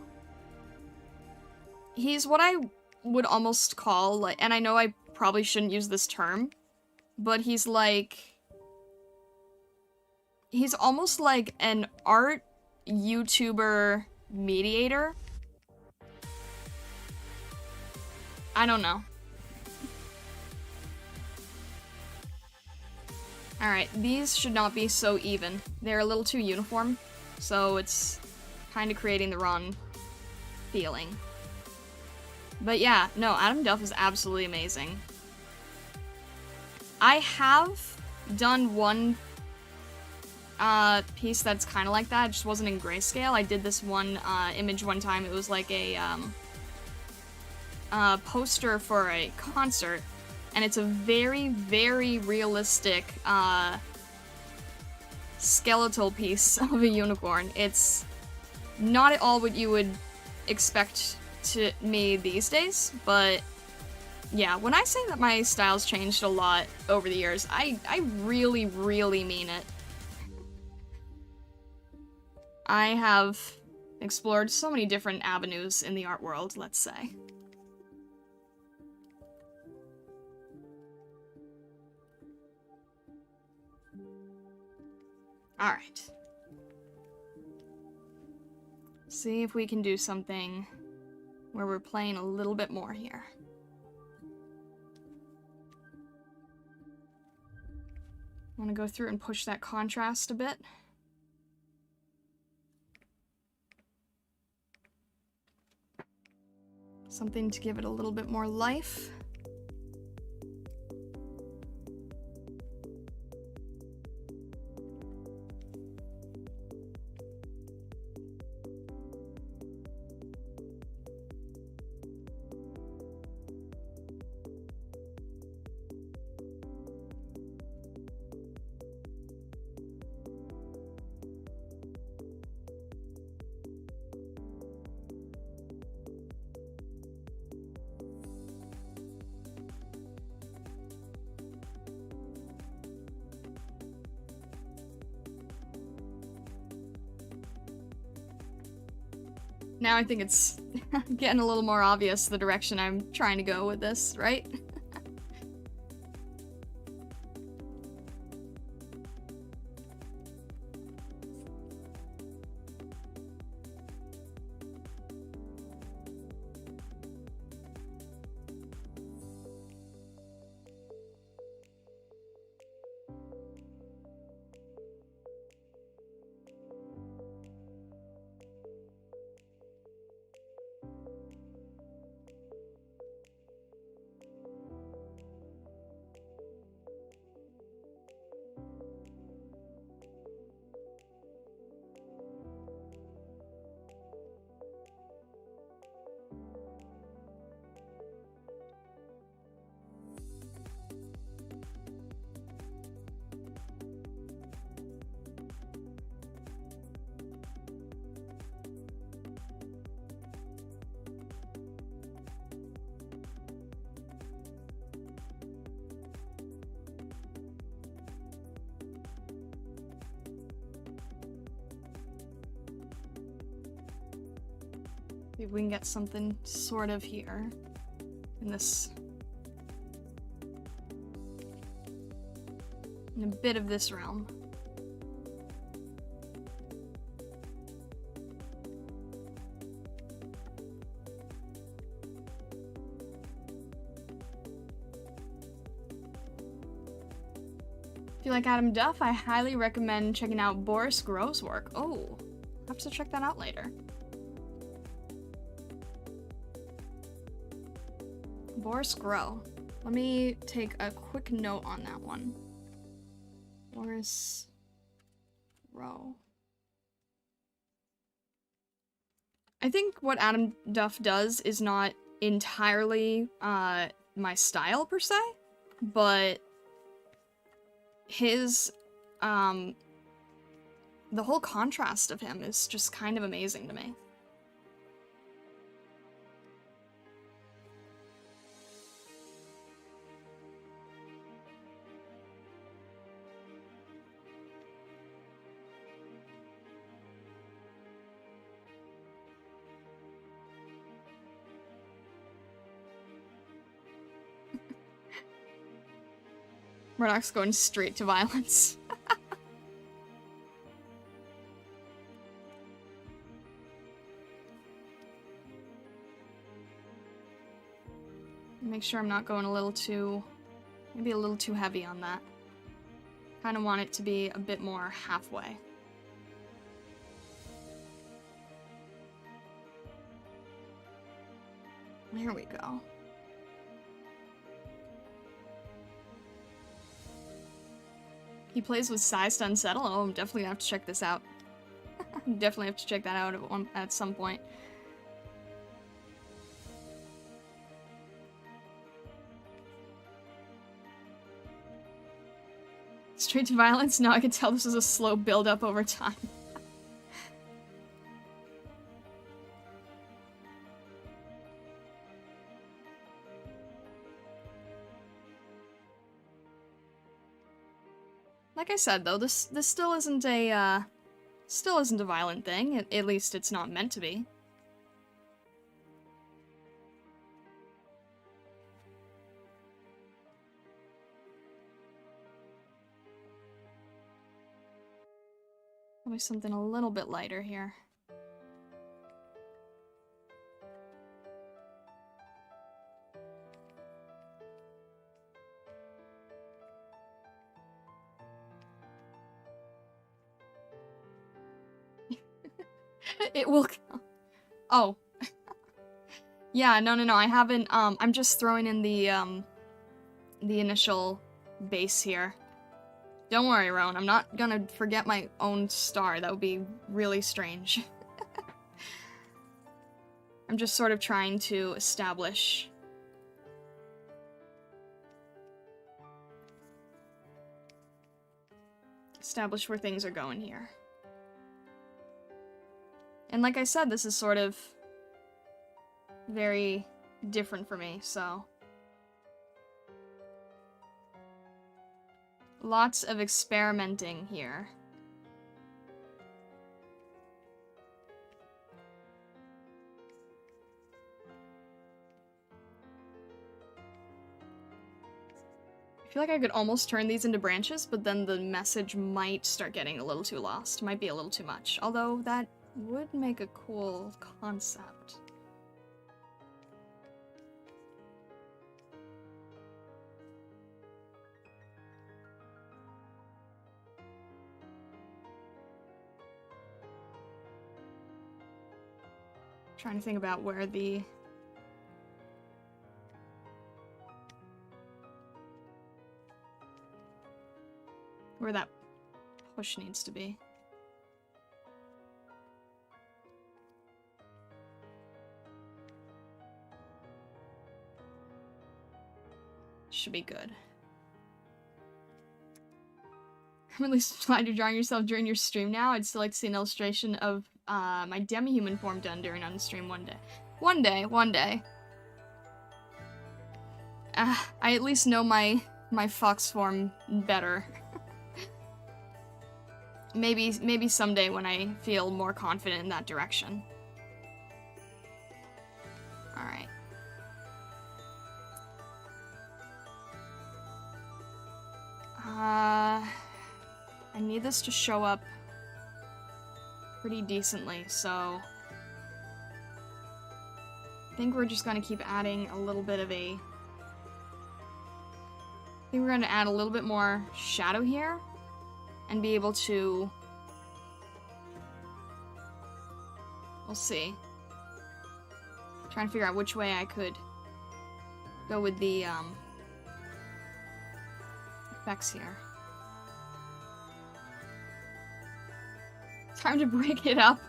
He's what I would almost call, like, and I know I probably shouldn't use this term, but he's almost like an art YouTuber mediator. I don't know. Alright, these should not be so even. They're a little too uniform, so it's kind of creating the wrong feeling. But yeah, no, Adam Duff is absolutely amazing. I have done one piece that's kind of like that. It just wasn't in grayscale. I did this one image one time. It was like a poster for a concert, and it's a very, very realistic skeletal piece of a unicorn. It's not at all what you would expect to me these days, but yeah, when I say that my style's changed a lot over the years, I really, really mean it. I have explored so many different avenues in the art world, let's say. Alright. See if we can do something where we're playing a little bit more here. I want to go through and push that contrast a bit. Something to give it a little bit more life. Now I think it's getting a little more obvious the direction I'm trying to go with this, right? See if we can get something sort of here in this, in a bit of this realm. If you like Adam Duff, I highly recommend checking out Boris Grove's work. Oh, I'll have to check that out later. Boris Grow. Let me take a quick note on that one. Boris Grow. I think what Adam Duff does is not entirely my style per se, but his the whole contrast of him is just kind of amazing to me. Murdoch's going straight to violence. Make sure I'm not going a little too... maybe a little too heavy on that. Kind of want it to be a bit more halfway. There we go. He plays with Size to Unsettle? Oh, I'm definitely gonna have to check this out. Definitely have to check that out at some point. Straight to violence? No, I can tell this is a slow build-up over time. Like I said, though, this still isn't a violent thing. At least it's not meant to be. Probably something a little bit lighter here. It will... Oh. Yeah, no, I haven't, I'm just throwing in the initial base here. Don't worry, Rowan, I'm not gonna forget my own star. That would be really strange. I'm just sort of trying to establish... where things are going here. And like I said, this is sort of very different for me, so... Lots of experimenting here. I feel like I could almost turn these into branches, but then the message might start getting a little too lost. Might be a little too much. Although that would make a cool concept. Trying to think about where the... where that push needs to be. Should be good. I'm at least glad you're drawing yourself during your stream now. I'd still like to see an illustration of my demi-human form done during on-stream one day. One day. I at least know my fox form better. Maybe someday when I feel more confident in that direction. Alright. I need this to show up pretty decently, so... I think we're just gonna keep adding a little bit of a... I think we're gonna add a little bit more shadow here, and be able to... We'll see. Trying to figure out which way I could go with the, effects here. Time to break it up.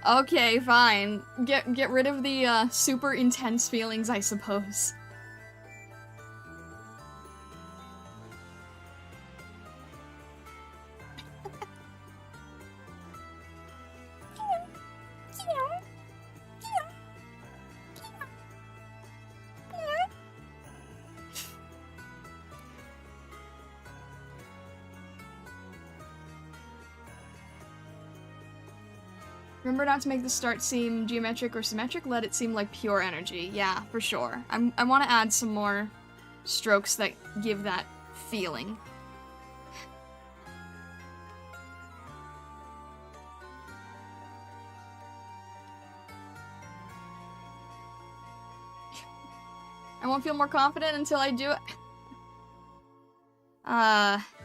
Okay, fine. Get rid of the, super intense feelings, I suppose. Remember not to make the start seem geometric or symmetric, let it seem like pure energy. Yeah, for sure. I want to add some more strokes that give that feeling. I won't feel more confident until I do it.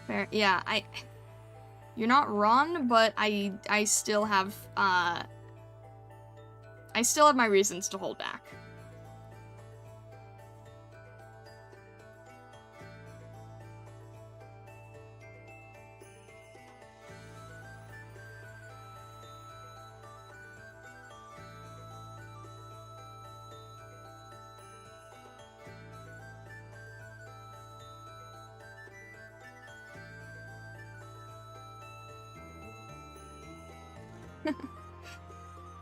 Fair. Yeah, you're not wrong, but I still have my reasons to hold back.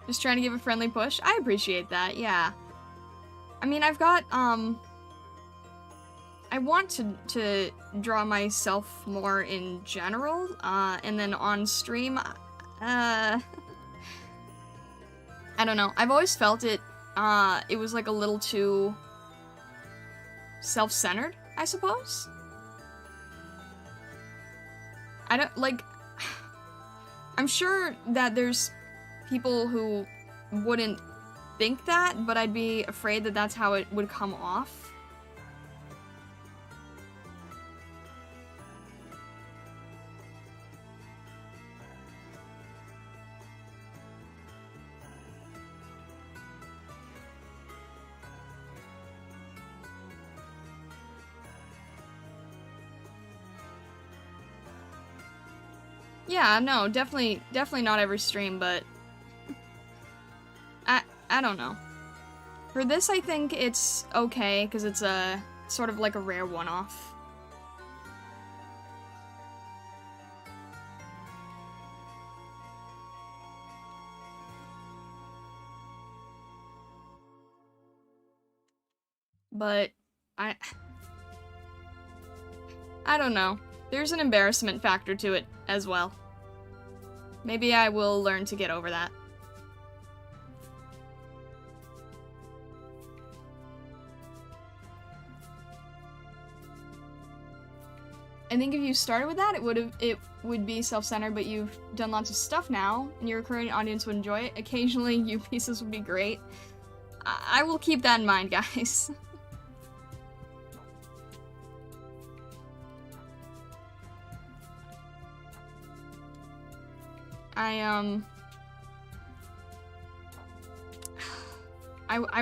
Just trying to give a friendly push. I appreciate that, yeah. I mean, I've got, I want to draw myself more in general, and then on stream, I don't know. I've always felt it was like a little too self-centered, I suppose. I don't, like, I'm sure that there's people who wouldn't think that, but I'd be afraid that that's how it would come off. Yeah, no, definitely not every stream, but I don't know. For this, I think it's okay, because it's a sort of like a rare one-off. But I don't know. There's an embarrassment factor to it as well. Maybe I will learn to get over that. I think if you started with that, it would be self-centered, but you've done lots of stuff now, and your current audience would enjoy it. Occasionally, you pieces would be great. I will keep that in mind, guys. I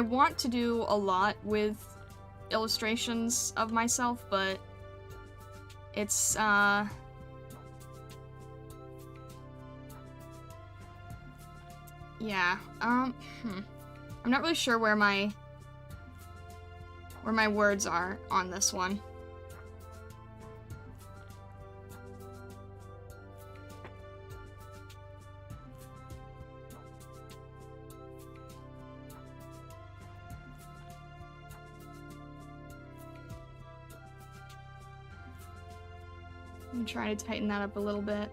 want to do a lot with illustrations of myself, but it's, yeah, I'm not really sure where my words are on this one. I'm trying to tighten that up a little bit.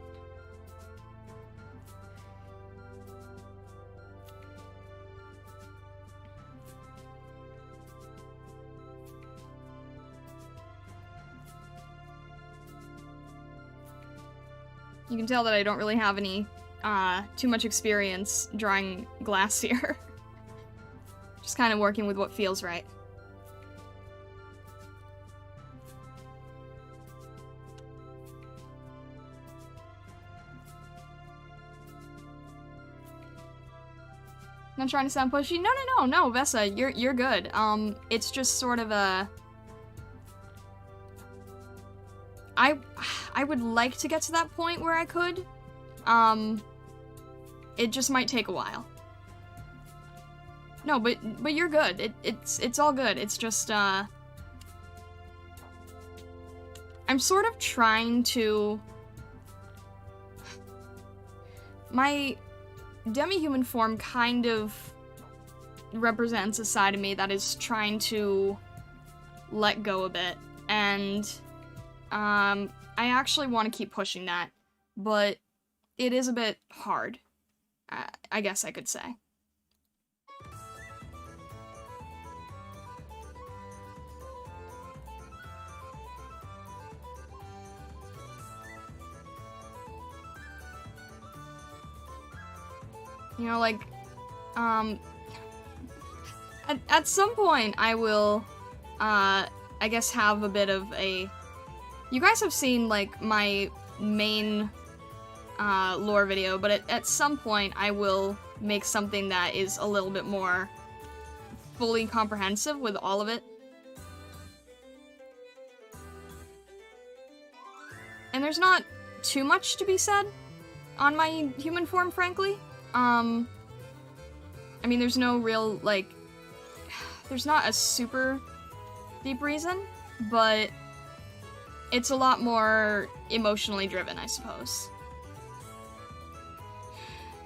You can tell that I don't really have any, too much experience drawing glass here. Just kind of working with what feels right. Not trying to sound pushy. No, Vessa, you're good. It's just sort of a... I would like to get to that point where I could. It just might take a while. No, but you're good. It's all good. It's just, I'm sort of trying to... My demi-human form kind of represents a side of me that is trying to let go a bit, and I actually want to keep pushing that, but it is a bit hard, I guess I could say. You know, like, at some point I will, I guess have a bit of a... You guys have seen, like, my main, lore video, but at some point I will make something that is a little bit more fully comprehensive with all of it. And there's not too much to be said on my human form, frankly. I mean, there's no real, like, there's not a super deep reason, but it's a lot more emotionally driven, I suppose.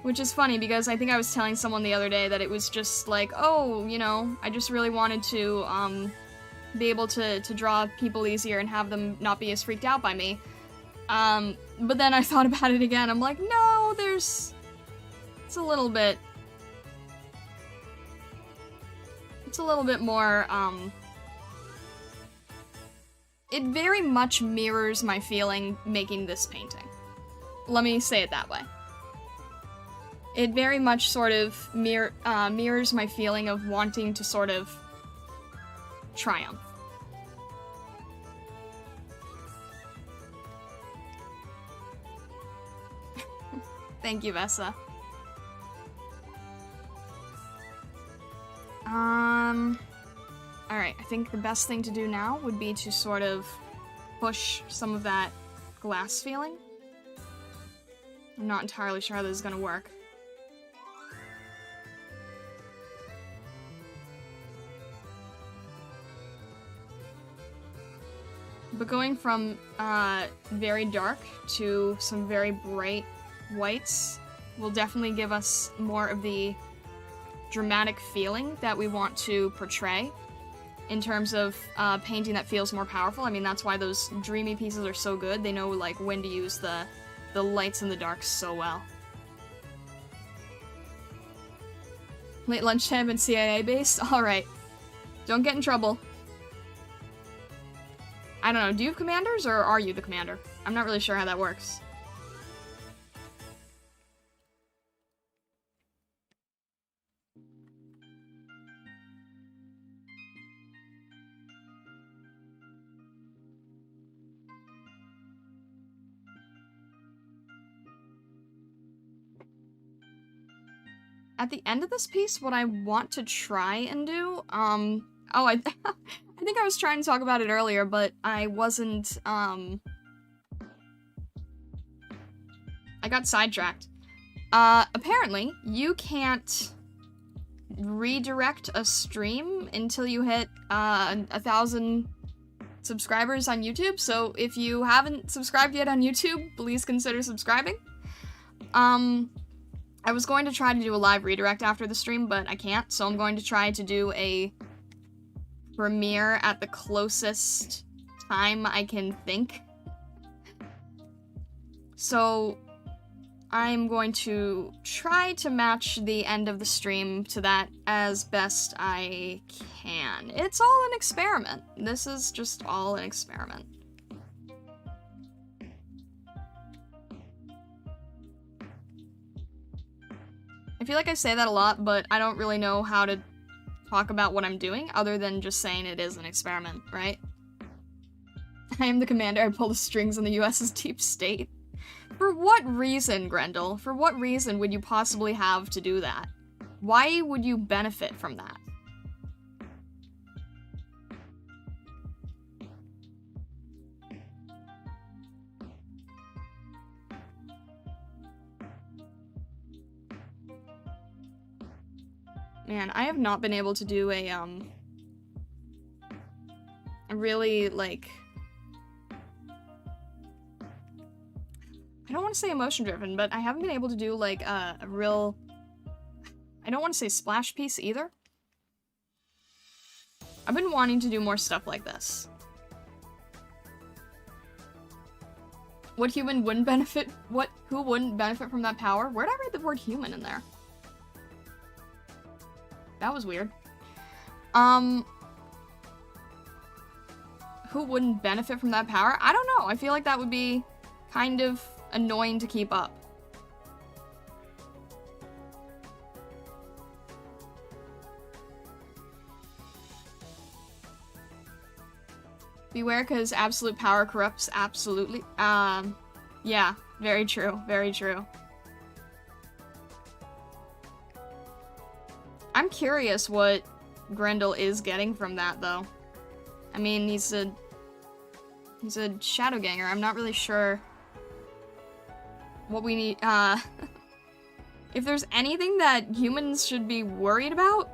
Which is funny, because I think I was telling someone the other day that it was just like, oh, you know, I just really wanted to, be able to draw people easier and have them not be as freaked out by me. But then I thought about it again, I'm like, no, it's a little bit more, it very much mirrors my feeling making this painting. Let me say it that way. It very much sort of mirrors my feeling of wanting to sort of triumph. Thank you, Vessa. Alright, I think the best thing to do now would be to sort of push some of that glass feeling. I'm not entirely sure how this is gonna work. But going from, very dark to some very bright whites will definitely give us more of the dramatic feeling that we want to portray in terms of painting that feels more powerful. I mean, that's why those dreamy pieces are so good. They know, like, when to use the lights and the darks so well. Late lunchtime and CIA base? Alright. Don't get in trouble. I don't know, do you have commanders, or are you the commander? I'm not really sure how that works. At the end of this piece, what I want to try and do, oh, I think I was trying to talk about it earlier, but I wasn't, I got sidetracked. Apparently, you can't redirect a stream until you hit, 1,000 subscribers on YouTube, so if you haven't subscribed yet on YouTube, please consider subscribing. I was going to try to do a live redirect after the stream, but I can't, so I'm going to try to do a premiere at the closest time I can think. So I'm going to try to match the end of the stream to that as best I can. It's all an experiment. This is just all an experiment. I feel like I say that a lot, but I don't really know how to talk about what I'm doing, other than just saying it is an experiment, right? I am the commander, I pull the strings in the US's deep state. For what reason, Grendel? For what reason would you possibly have to do that? Why would you benefit from that? Man, I have not been able to do a really, like... I don't want to say emotion-driven, but I haven't been able to do, like, a real... I don't want to say splash piece either. I've been wanting to do more stuff like this. What human wouldn't benefit? Who wouldn't benefit from that power? Where did I write the word human in there? That was weird. Who wouldn't benefit from that power? I don't know. I feel like that would be kind of annoying to keep up. Beware, because absolute power corrupts absolutely. Yeah, very true, very true. I'm curious what Grendel is getting from that, though. I mean, he's a Shadowganger. I'm not really sure what we need, if there's anything that humans should be worried about.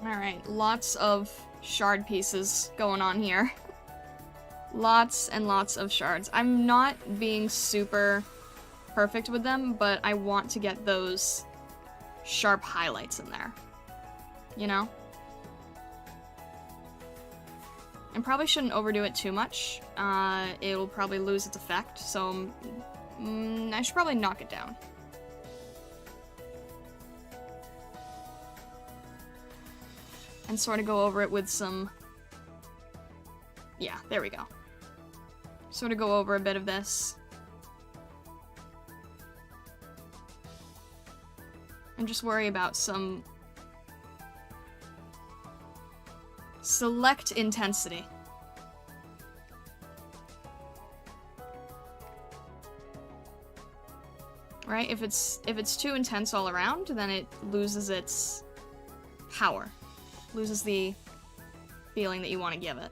Alright, lots of shard pieces going on here. Lots and lots of shards. I'm not being super perfect with them, but I want to get those sharp highlights in there. You know? I probably shouldn't overdo it too much. It'll probably lose its effect, so I should probably knock it down. And sort of go over it with some... Yeah, there we go. Sort of go over a bit of this. And just worry about some... select intensity. Right? If it's too intense all around, then it loses its power. Loses the feeling that you want to give it.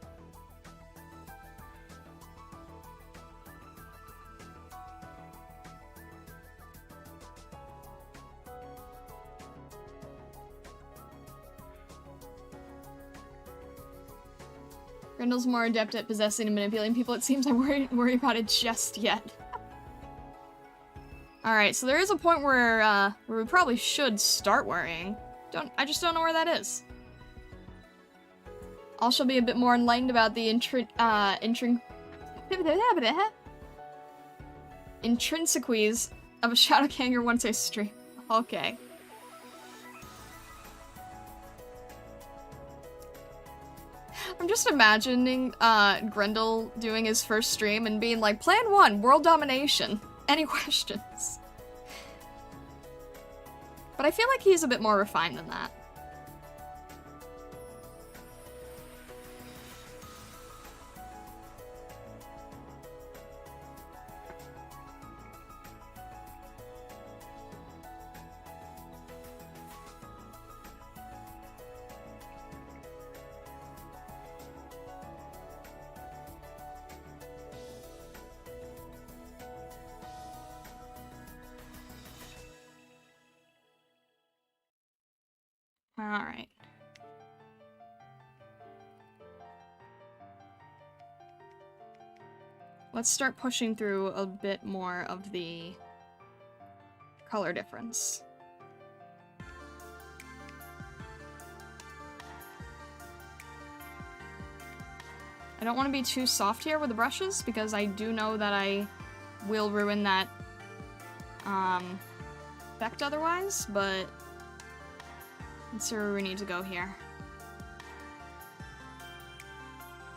Grendel's more adept at possessing and manipulating people. It seems I worry about it just yet. Alright, so there is a point where we probably should start worrying. I just don't know where that is. I shall be a bit more enlightened about the intrinsiques of a Shadowganger once I stream. Okay. I'm just imagining Grendel doing his first stream and being like, Plan 1, world domination. Any questions? But I feel like he's a bit more refined than that. Alright. Let's start pushing through a bit more of the color difference. I don't want to be too soft here with the brushes because I do know that I will ruin that effect otherwise, but let's see where we need to go here.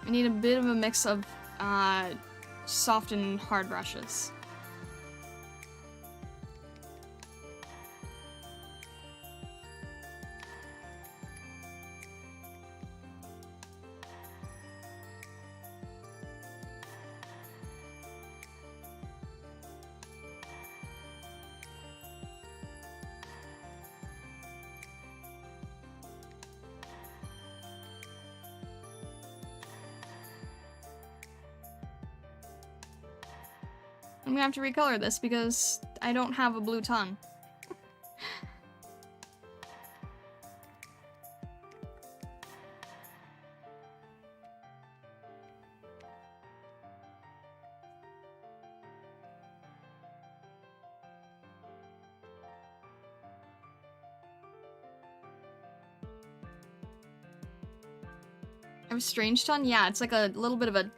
I need a bit of a mix of soft and hard brushes. I'm gonna have to recolor this because I don't have a blue tongue. I have a strange tongue? Yeah, it's like a little bit of a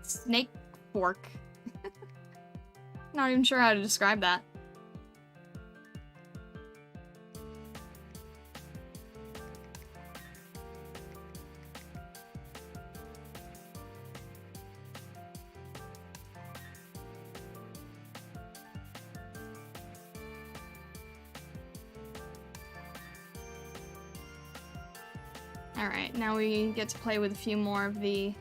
snake fork. Not even sure how to describe that. Alright, now we get to play with a few more of the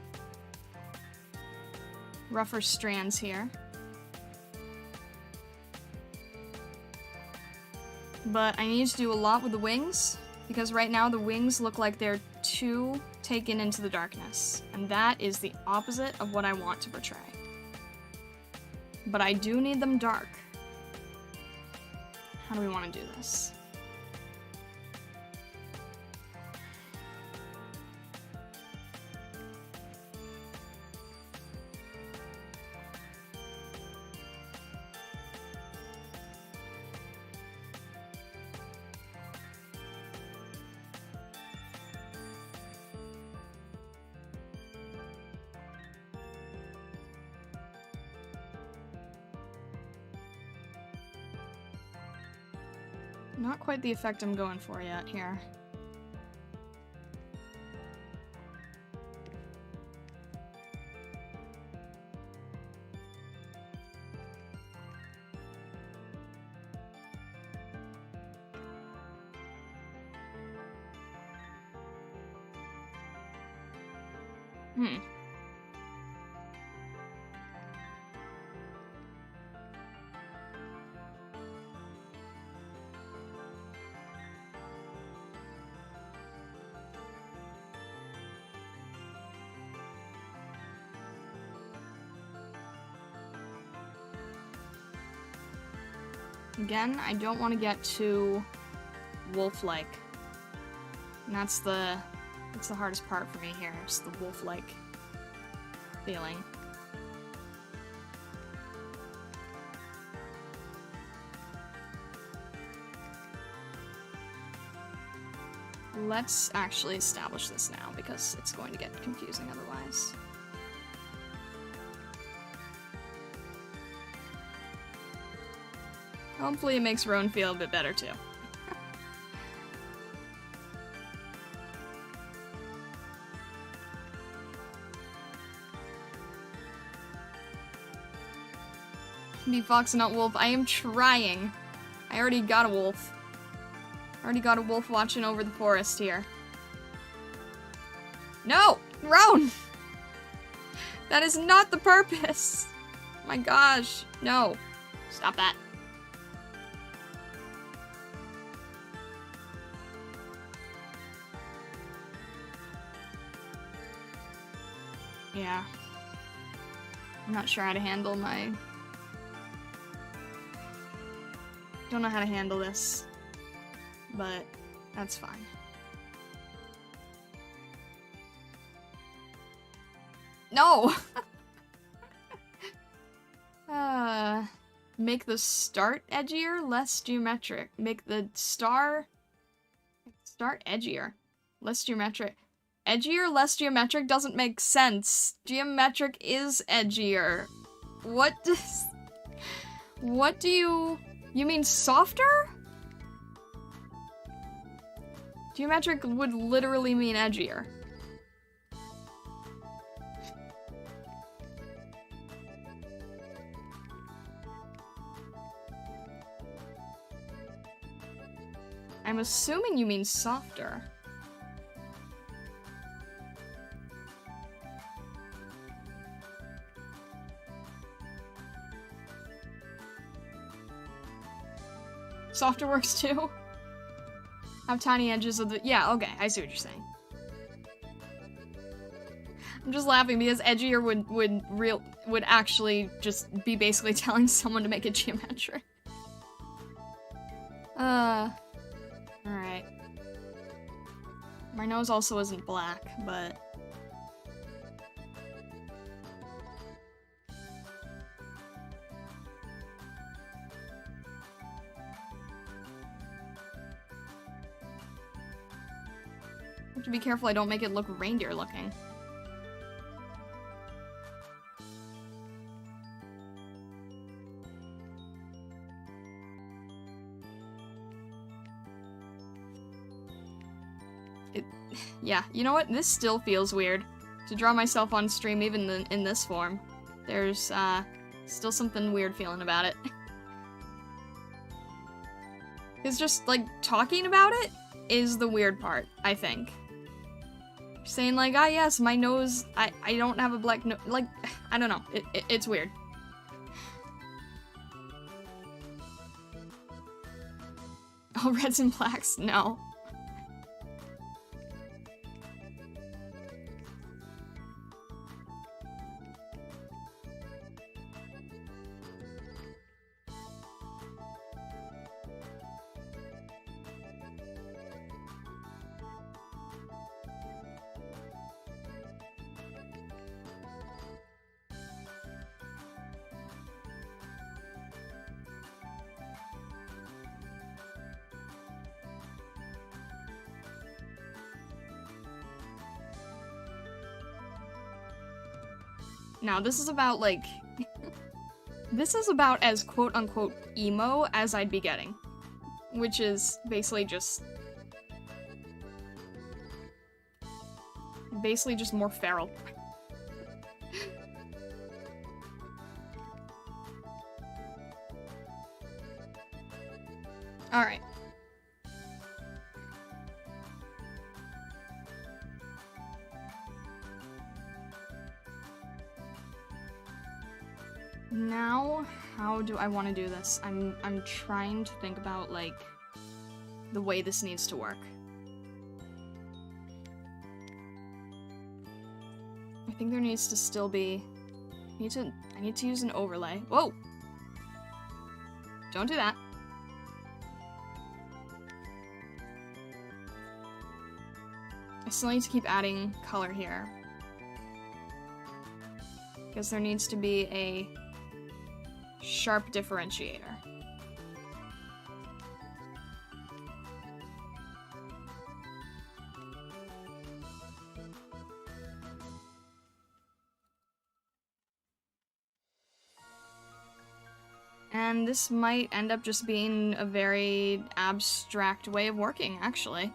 rougher strands here. But I need to do a lot with the wings, because right now the wings look like they're too taken into the darkness, and that is the opposite of what I want to portray. But I do need them dark. How do we want to do this? Not quite the effect I'm going for yet here. Again, I don't want to get too wolf-like. And that's the hardest part for me here, is the wolf-like feeling. Let's actually establish this now, because it's going to get confusing otherwise. Hopefully it makes Roan feel a bit better, too. Be fox, not wolf. I am trying. I already got a wolf. I already got a wolf watching over the forest here. No! Roan! That is not the purpose! My gosh. No. Stop that. Yeah. I'm not sure how to handle my... Don't know how to handle this. But that's fine. No! Make the start edgier, less geometric. Make the start edgier, less geometric. Edgier, less geometric doesn't make sense. Geometric is edgier. What do you mean softer? Geometric would literally mean edgier. I'm assuming you mean softer. Softer works too? Have tiny edges of the- yeah, okay, I see what you're saying. I'm just laughing because edgier would actually just be basically telling someone to make it geometric. Alright. My nose also isn't black, but... I have to be careful I don't make it look reindeer looking. Yeah, you know what? This still feels weird to draw myself on stream even in this form. There's, still something weird feeling about it. It's just, like, talking about it is the weird part, I think. Saying, like, ah, yes, my nose, I don't have a black nose, like, I don't know. It's weird. Oh, reds and blacks? No. Now, this is about, like... this is about as quote-unquote emo as I'd be getting. Which is basically just... basically just more feral. Alright. Now, how do I want to do this? I'm trying to think about, like, the way this needs to work. I think there needs to still be... I need to use an overlay. Whoa! Don't do that. I still need to keep adding color here. Because there needs to be a sharp differentiator. And this might end up just being a very abstract way of working, actually.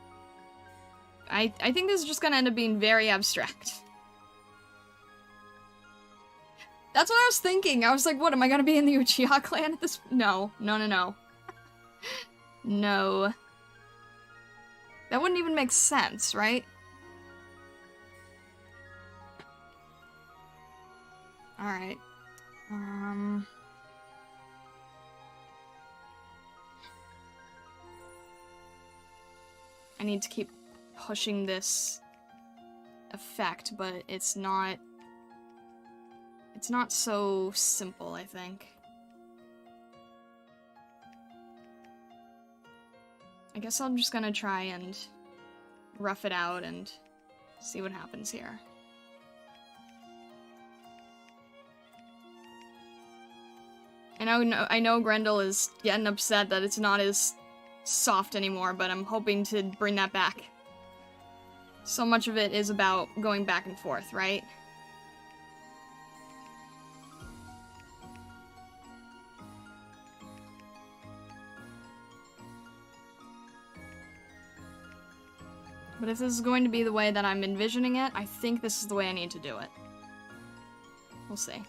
I think this is just gonna end up being very abstract. That's what I was thinking. I was like, what, am I gonna be in the Uchiha clan at this- No. No, no, no. No. That wouldn't even make sense, right? Alright. I need to keep pushing this effect, but it's not so simple, I think. I guess I'm just gonna try and rough it out and see what happens here. I know Grendel is getting upset that it's not as soft anymore, but I'm hoping to bring that back. So much of it is about going back and forth, right? But if this is going to be the way that I'm envisioning it, I think this is the way I need to do it. We'll see.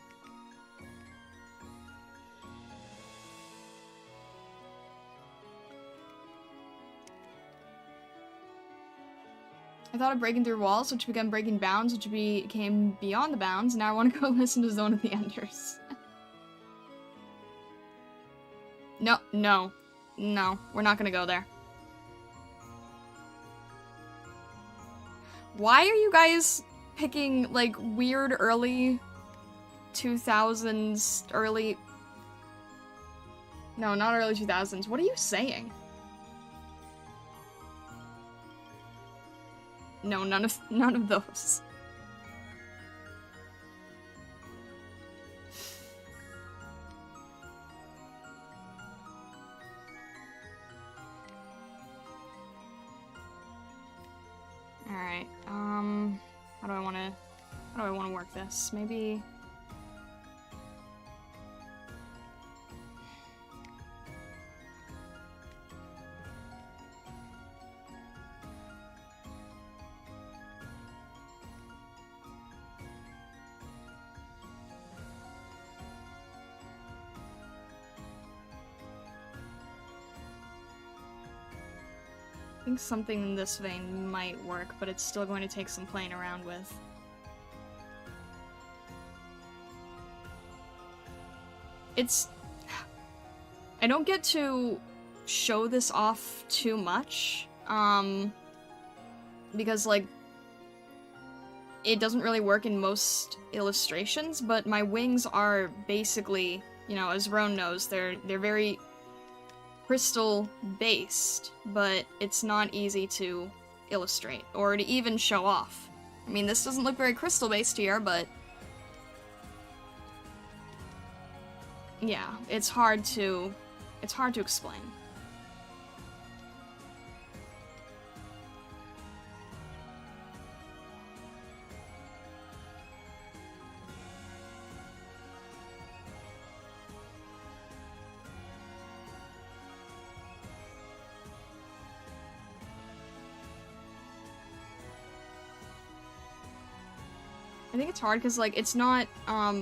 I thought of breaking through walls, which became breaking bounds, which became beyond the bounds. Now I want to go listen to Zone of the Enders. No, no. No, we're not gonna go there. Why are you guys picking, like, weird early 2000s, early... No, not early 2000s. What are you saying? No, none of those. Alright, how do I wanna work this? Maybe... I think something in this vein might work, but it's still going to take some playing around with. It's... I don't get to show this off too much, because, like, it doesn't really work in most illustrations, but my wings are basically, you know, as Roan knows, they're very crystal-based, but it's not easy to illustrate, or to even show off. I mean, this doesn't look very crystal-based here, but... yeah, it's hard to explain. I think it's hard because, like, it's not,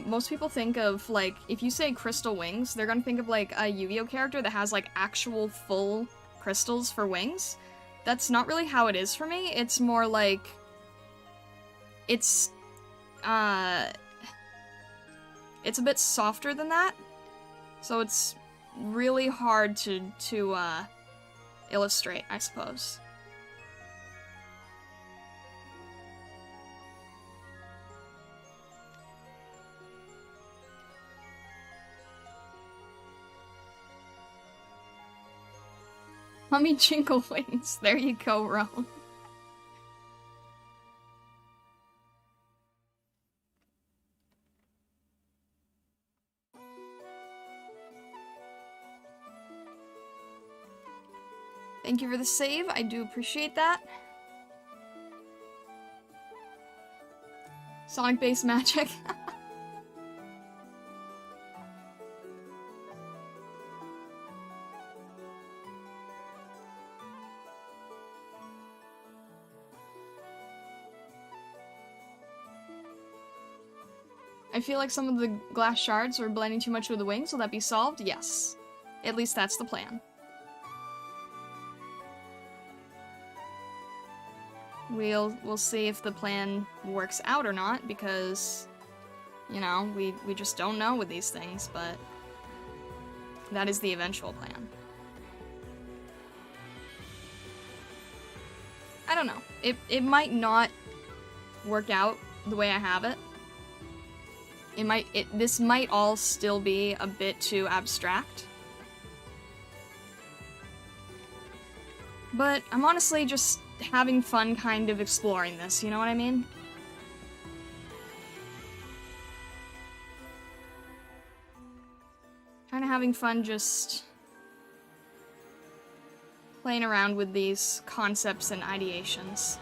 most people think of, like, if you say crystal wings, they're gonna think of, like, a Yu-Gi-Oh character that has, like, actual full crystals for wings. That's not really how it is for me. It's more like, it's a bit softer than that. So it's really hard to illustrate, I suppose. Mummy Jingle Wings. There you go, Roan. Thank you for the save. I do appreciate that. Sonic-based magic. I feel like some of the glass shards are blending too much with the wings. Will that be solved? Yes. At least that's the plan. We'll see if the plan works out or not, because, you know, we just don't know with these things, but that is the eventual plan. I don't know. It might not work out the way I have it. This might all still be a bit too abstract. But I'm honestly just having fun kind of exploring this, you know what I mean? Kind of having fun just playing around with these concepts and ideations.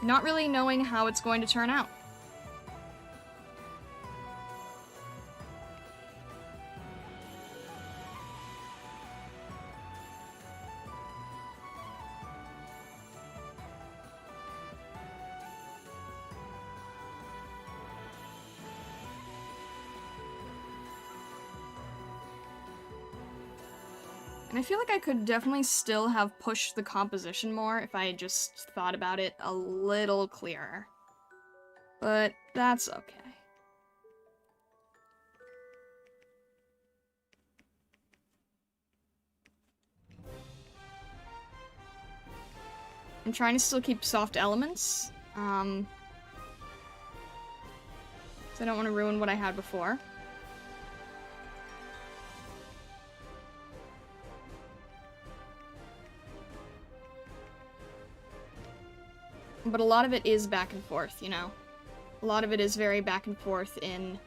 Not really knowing how it's going to turn out. And I feel like I could definitely still have pushed the composition more if I had just thought about it a little clearer. But that's okay. I'm trying to still keep soft elements, so I don't want to ruin what I had before. But a lot of it is back and forth, you know? A lot of it is very back and forth in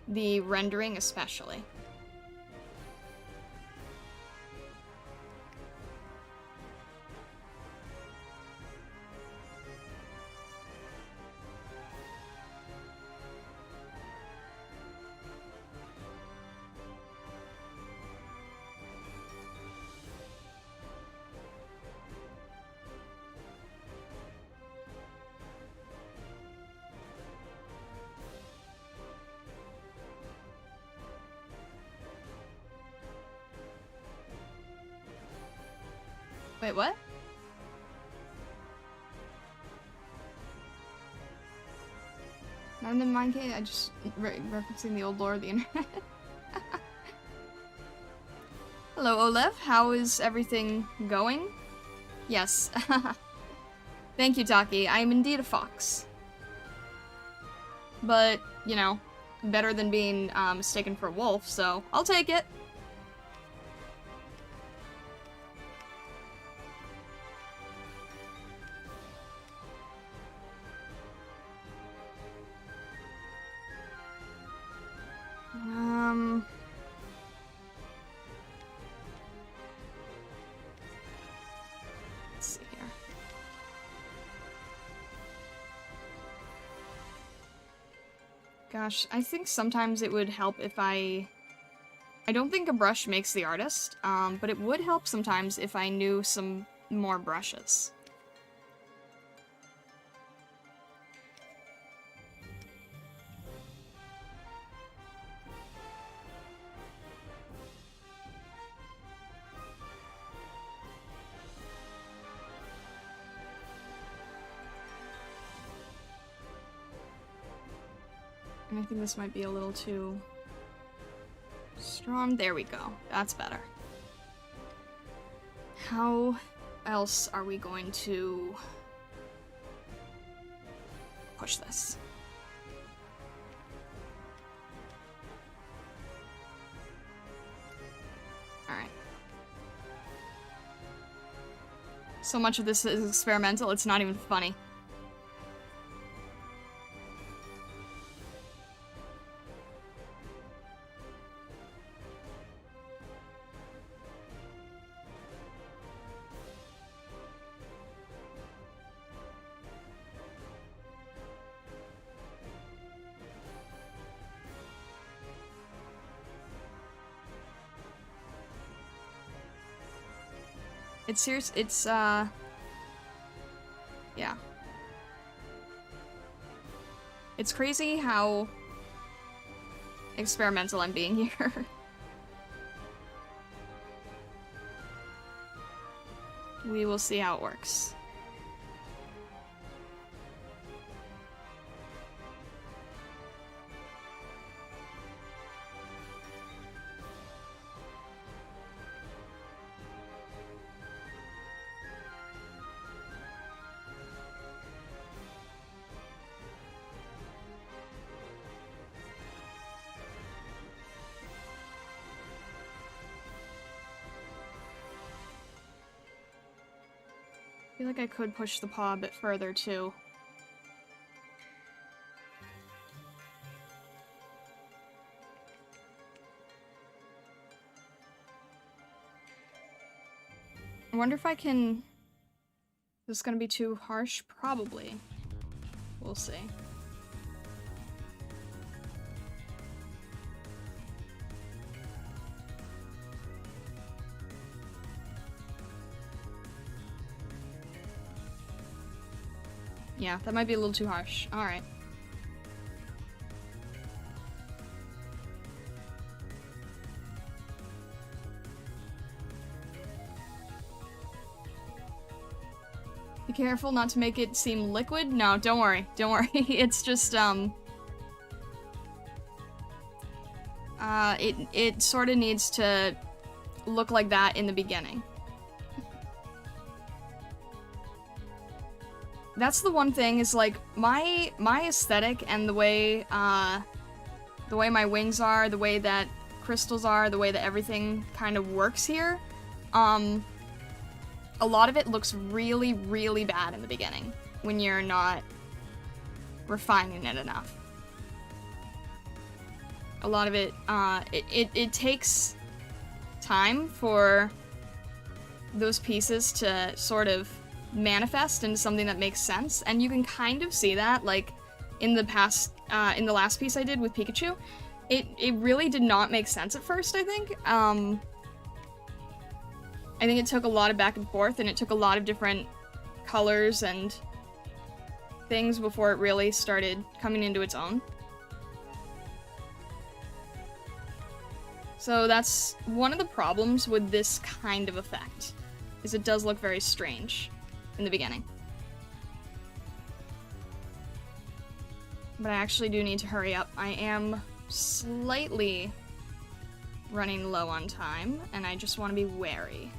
the rendering, especially. Wait, what? Not in the mind cave, I just referencing the old lore of the internet. Hello, Olev. How is everything going? Yes. Thank you, Taki. I am indeed a fox. But, you know, better than being mistaken for a wolf, so I'll take it. Let's see here. Gosh, I think sometimes it would help if I don't think a brush makes the artist, but it would help sometimes if I knew some more brushes. And I think this might be a little too strong. There we go. That's better. How else are we going to push this? Alright. So much of this is experimental, it's not even funny. It's serious, it's, yeah. It's crazy how experimental I'm being here. We will see how it works. I feel like I could push the paw a bit further, too. I wonder if I can... Is this gonna be too harsh? Probably. We'll see. Yeah, that might be a little too harsh. Alright. Careful not to make it seem liquid. No, don't worry. Don't worry. It's just, it sort of needs to look like that in the beginning. That's the one thing, is like my aesthetic and the way my wings are, the way that crystals are, the way that everything kind of works here, a lot of it looks really, really bad in the beginning when you're not refining it enough. A lot of it, it takes time for those pieces to sort of manifest into something that makes sense, and you can kind of see that, like, in the last piece I did with Pikachu. It really did not make sense at first, I think. I think it took a lot of back and forth, and it took a lot of different colors and things before it really started coming into its own. So that's one of the problems with this kind of effect, is it does look very strange in the beginning. But I actually do need to hurry up. I am slightly running low on time, and I just want to be wary.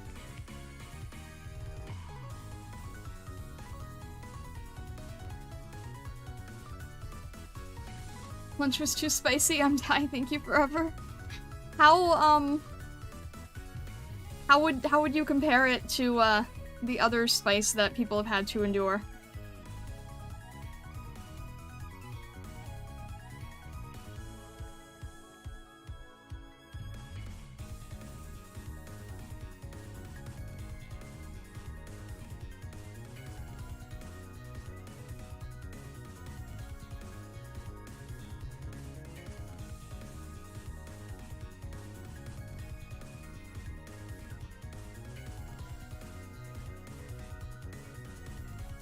Lunch was too spicy, I'm dying, thank you forever. How would you compare it to, the other spice that people have had to endure?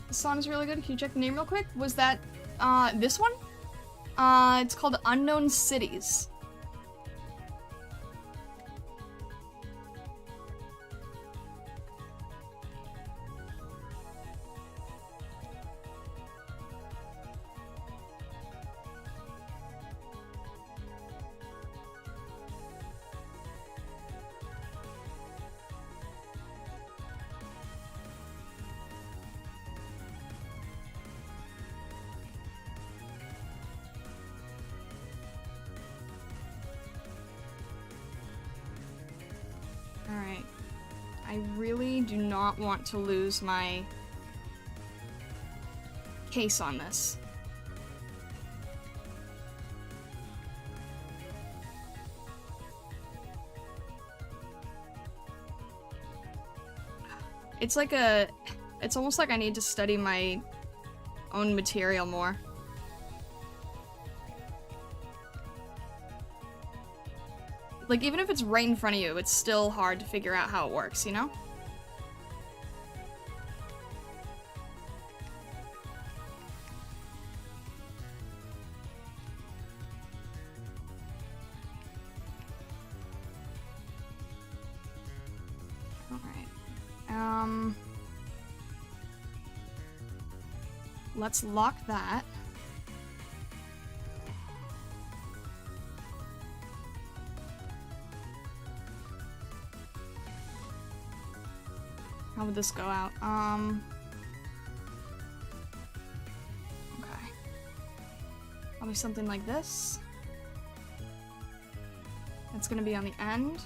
This song is really good. Can you check the name real quick? Was that, this one? It's called Unknown Cities. Alright. I really do not want to lose my case on this. It's like it's almost like I need to study my own material more. Like, even if it's right in front of you, it's still hard to figure out how it works, you know? Alright. Let's lock that. How would this go out? Okay. Probably something like this. It's gonna be on the end.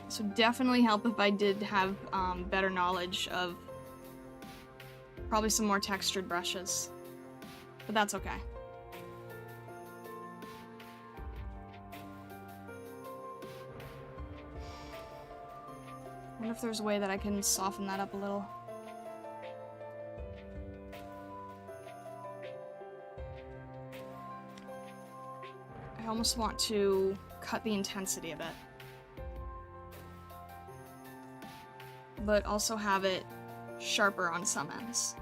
This would definitely help if I did have better knowledge of probably some more textured brushes, but that's okay. I wonder if there's a way that I can soften that up a little. I almost want to cut the intensity of it. but also have it sharper on some ends.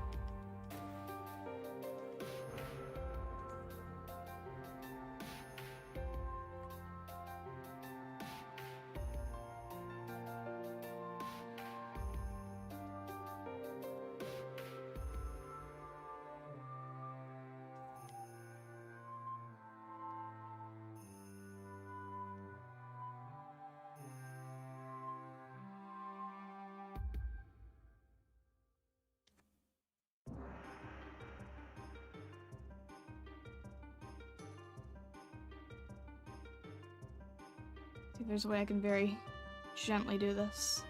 See if there's a way I can very gently do this.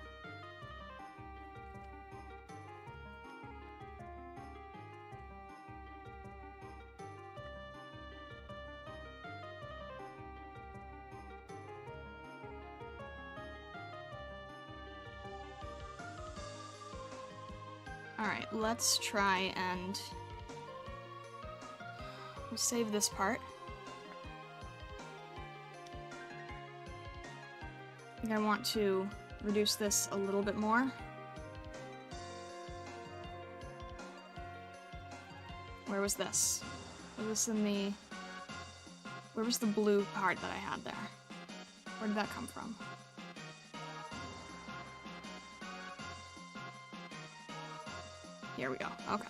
Alright, let's try and we'll save this part. I think I want to reduce this a little bit more. Where was this? Was this in the... Where was the blue part that I had there? Where did that come from? Here we go. Okay.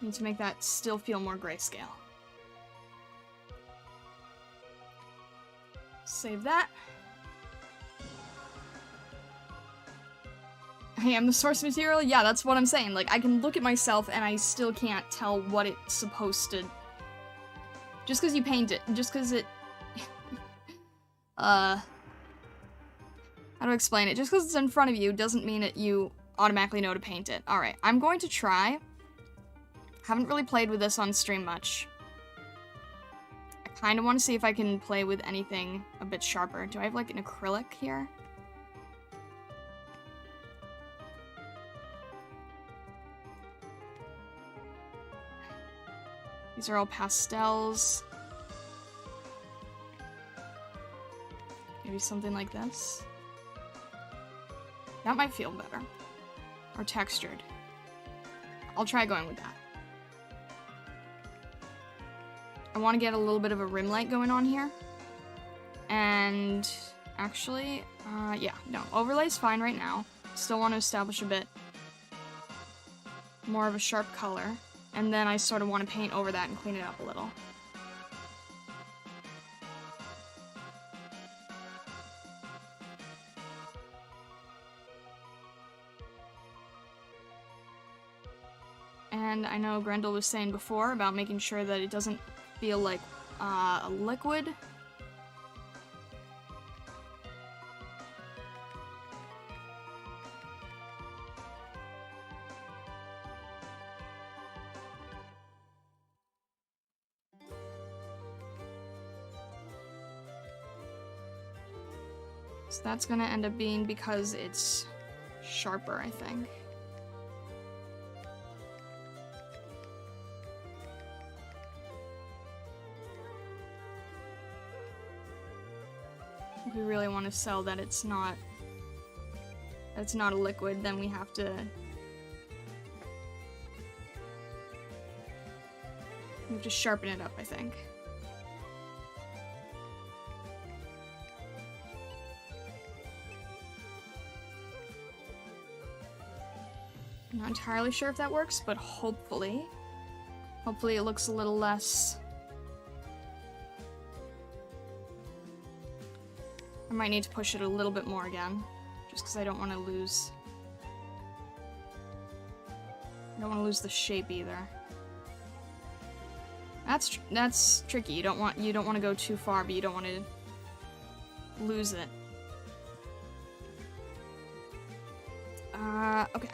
Need to make that still feel more grayscale. Save that. I am the source material? Yeah, that's what I'm saying. Like, I can look at myself and I still can't tell what it's supposed to... Just because you paint it, just because it... How do I explain it? Just because it's in front of you doesn't mean that you automatically know to paint it. Alright, I'm going to try. Haven't really played with this on stream much. I kind of want to see if I can play with anything a bit sharper. Do I have, like, an acrylic here? These are all pastels. Maybe something like this. That might feel better. Or textured. I'll try going with that. I want to get a little bit of a rim light going on here. And actually, yeah, no, overlay's fine right now. Still want to establish a bit more of a sharp color. And then I sort of want to paint over that and clean it up a little. And I know Grendel was saying before about making sure that it doesn't feel like a liquid. So that's gonna end up being because it's sharper, I think. If we really want to sell that it's not a liquid, then we have to sharpen it up, I think. I'm not entirely sure if that works, but hopefully it looks a little less. I might need to push it a little bit more again, just because I don't want to lose. I don't want to lose the shape either. That's tricky. You don't want to go too far, but you don't want to lose it. Okay.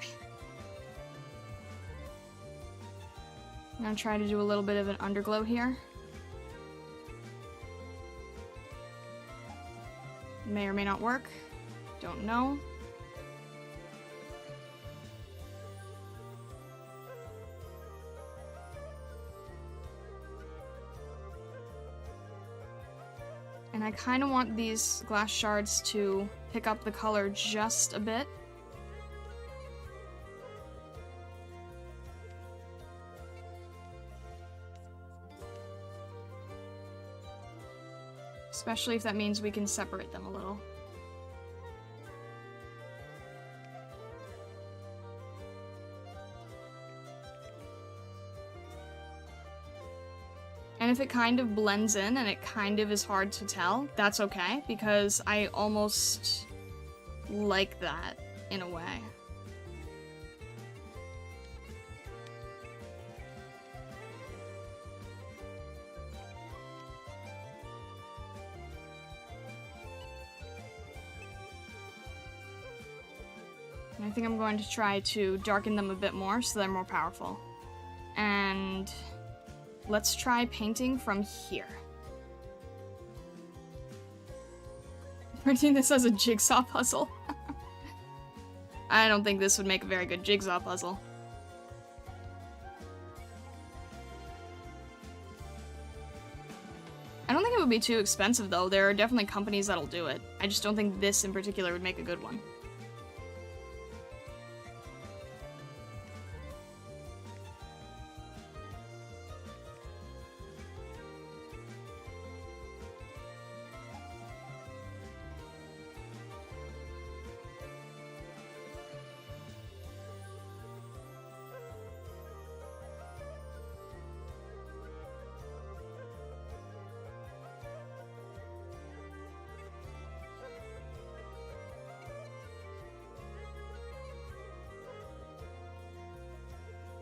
I'm gonna try to do a little bit of an underglow here. May or may not work. Don't know. And I kind of want these glass shards to pick up the color just a bit. Especially if that means we can separate them a little. And if it kind of blends in and it kind of is hard to tell, that's okay, because I almost like that in a way. And I think I'm going to try to darken them a bit more so they're more powerful. And let's try painting from here. We're doing this as a jigsaw puzzle. I don't think this would make a very good jigsaw puzzle. I don't think it would be too expensive though. There are definitely companies that'll do it. I just don't think this in particular would make a good one.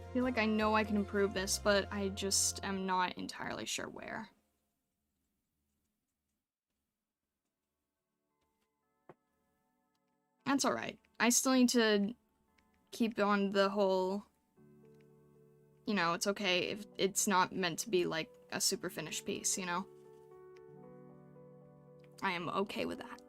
I feel like I know I can improve this, but I just am not entirely sure where. That's alright. I still need to keep on the whole, you know, it's okay if it's not meant to be like a super finished piece, you know? I am okay with that.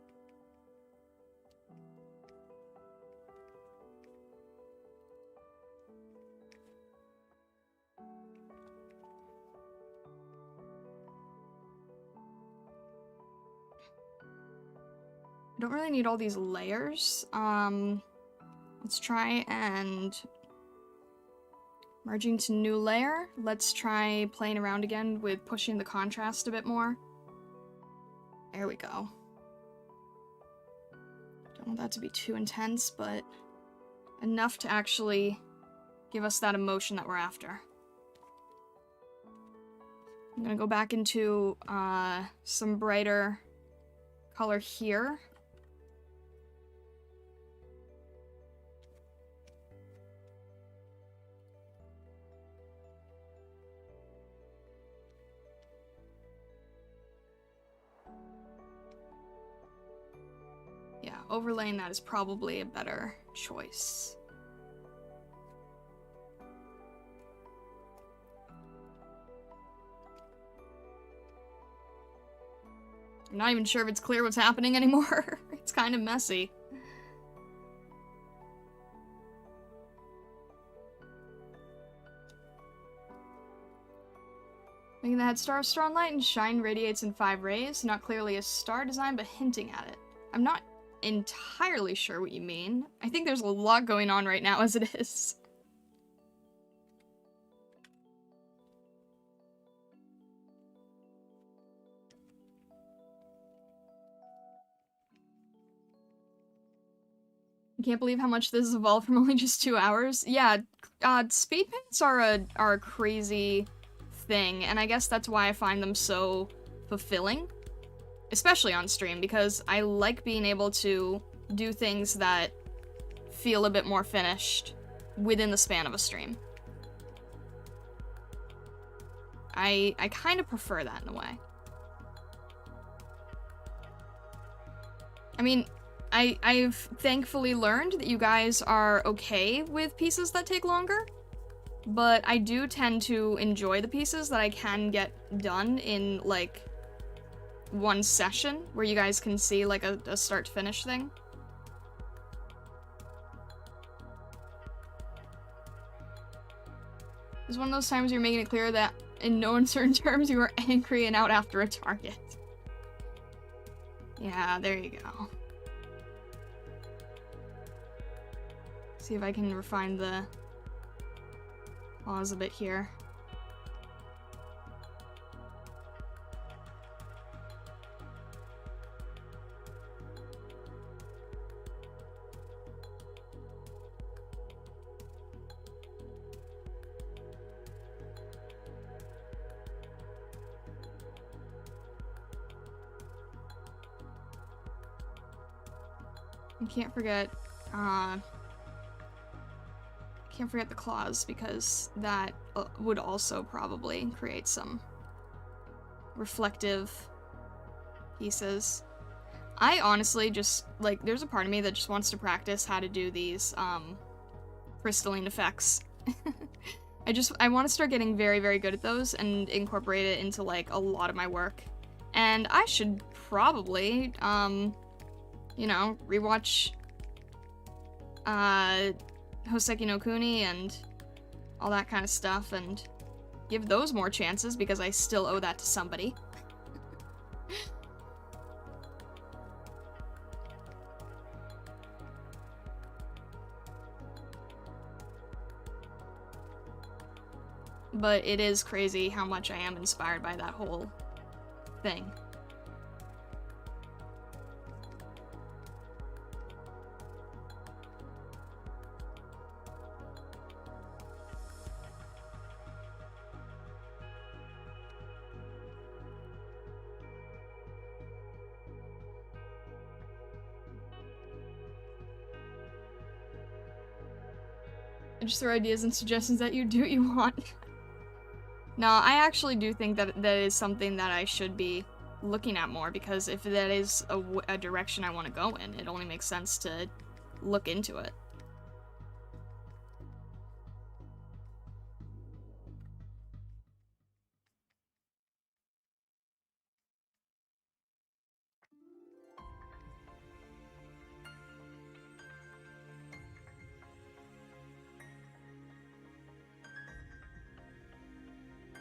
I don't really need all these layers. Let's try and merging to new layer. Let's try playing around again with pushing the contrast a bit more. There we go. Don't want that to be too intense, but enough to actually give us that emotion that we're after. I'm gonna go back into some brighter color here. Yeah, overlaying that is probably a better choice. I'm not even sure if it's clear what's happening anymore. It's kind of messy. Making the head star of strong light and shine radiates in 5 rays. Not clearly a star design, but hinting at it. I'm not entirely sure what you mean. I think there's a lot going on right now as it is. I can't believe how much this has evolved from only just 2 hours. Yeah, speed paints are a crazy thing, and I guess that's why I find them so fulfilling. Especially on stream, because I like being able to do things that feel a bit more finished within the span of a stream. I kind of prefer that in a way. I mean, I've thankfully learned that you guys are okay with pieces that take longer, but I do tend to enjoy the pieces that I can get done in, like, one session where you guys can see like a start to finish thing. It's one of those times you're making it clear that in no uncertain terms you are angry and out after a target. Yeah, there you go. See if I can refine the claws a bit here. I can't forget the claws, because that would also probably create some reflective pieces. I honestly just, like, there's a part of me that just wants to practice how to do these crystalline effects. I want to start getting very, very good at those and incorporate it into, like, a lot of my work. And I should probably, you know, rewatch Hoseki no Kuni and all that kind of stuff and give those more chances, because I still owe that to somebody. But it is crazy how much I am inspired by that whole thing. I just throw ideas and suggestions at you, do what you want. No, I actually do think that that is something that I should be looking at more, because if that is a direction I want to go in, it only makes sense to look into it.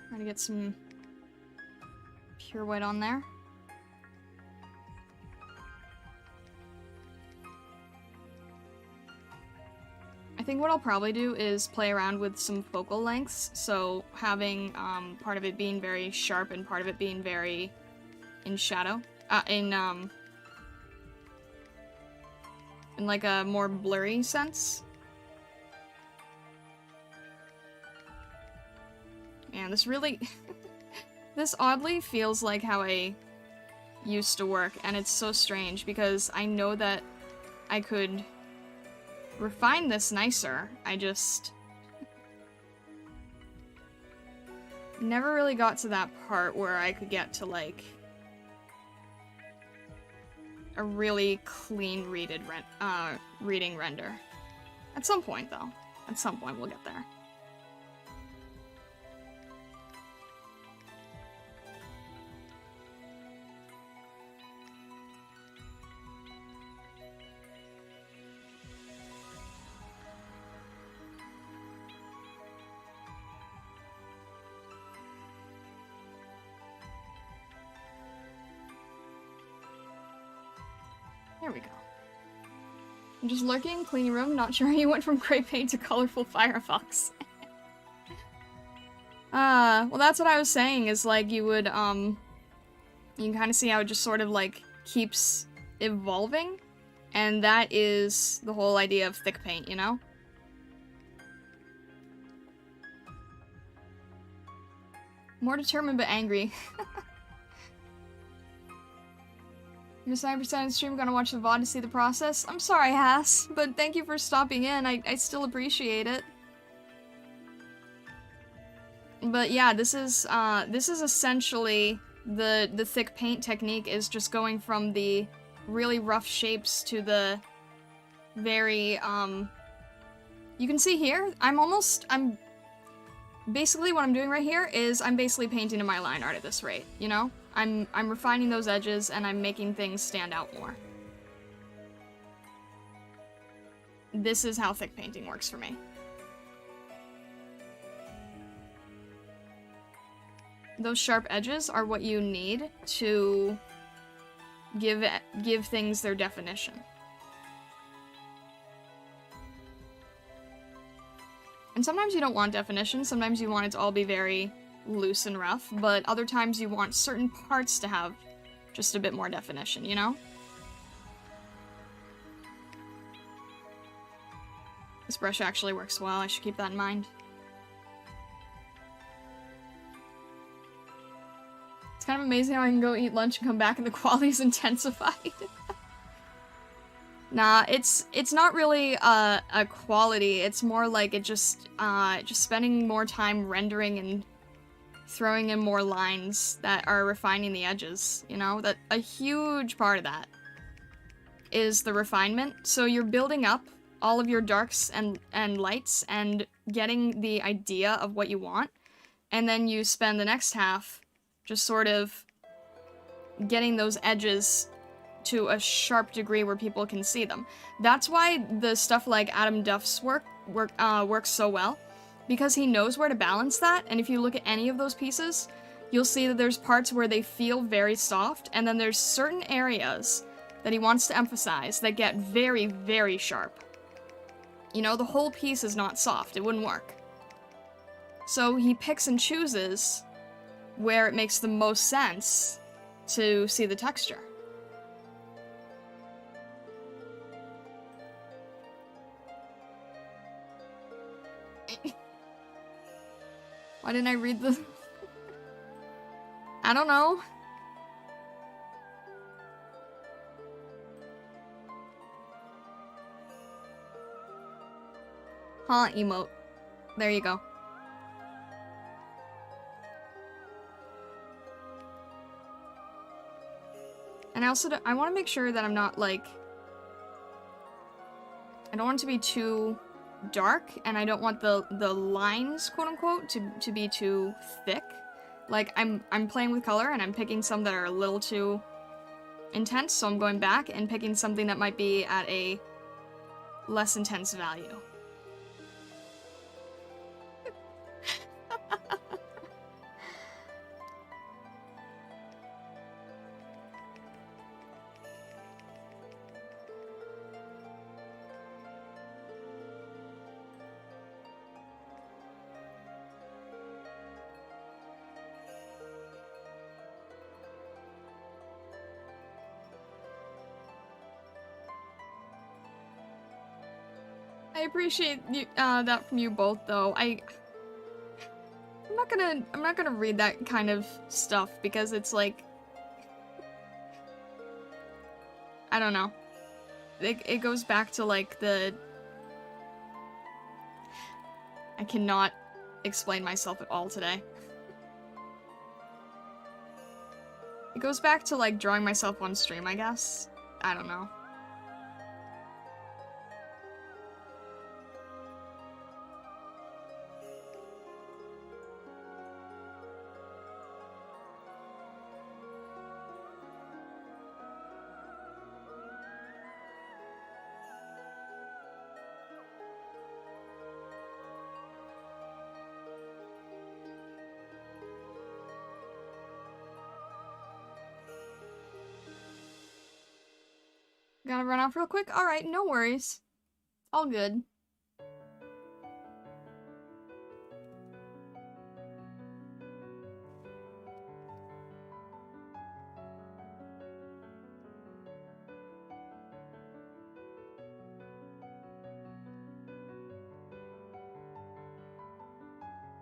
Trying to get some pure white on there. I think what I'll probably do is play around with some focal lengths, so having part of it being very sharp and part of it being very in shadow, in like a more blurry sense. Man, this really this oddly feels like how I used to work, and it's so strange because I know that I could refine this nicer. I just never really got to that part where I could get to, like, a really clean reading render. At some point, though. At some point, we'll get there. There we go. I'm just lurking, cleaning room, not sure how you went from gray paint to colorful Firefox. Well that's what I was saying, is like you would, you can kind of see how it just sort of like keeps evolving, and that is the whole idea of thick paint, you know? More determined but angry. You're 9% in stream, gonna watch the VOD to see the process? I'm sorry, Hass, but thank you for stopping in. I still appreciate it. But yeah, this is essentially the thick paint technique, is just going from the really rough shapes to the very, you can see here, I'm basically what I'm doing right here is I'm basically painting in my line art at this rate, you know? I'm refining those edges, and I'm making things stand out more. This is how thick painting works for me. Those sharp edges are what you need to give things their definition. And sometimes you don't want definition, sometimes you want it to all be very loose and rough, but other times you want certain parts to have just a bit more definition, you know? This brush actually works well, I should keep that in mind. It's kind of amazing how I can go eat lunch and come back and the quality's intensified. Nah, it's not really a quality, it's more like it just spending more time rendering and throwing in more lines that are refining the edges, you know? That a huge part of that is the refinement. So you're building up all of your darks and lights and getting the idea of what you want, and then you spend the next half just sort of getting those edges to a sharp degree where people can see them. That's why the stuff like Adam Duff's works so well, because he knows where to balance that, and if you look at any of those pieces, you'll see that there's parts where they feel very soft, and then there's certain areas that he wants to emphasize that get very, very sharp. You know, the whole piece is not soft, it wouldn't work. So he picks and chooses where it makes the most sense to see the texture. Why didn't I read the... I don't know. Huh, emote. There you go. And I also I want to make sure that I'm not, like... I don't want it to be too dark, and I don't want the lines, quote-unquote, to be too thick. Like, I'm playing with color, and I'm picking some that are a little too intense, so I'm going back and picking something that might be at a less intense value. I appreciate you, that from you both, though. I'm not gonna read that kind of stuff because it's like, I don't know. It goes back to like I cannot explain myself at all today. It goes back to like drawing myself on stream, I guess. I don't know. Gotta run off real quick? Alright, no worries. All good.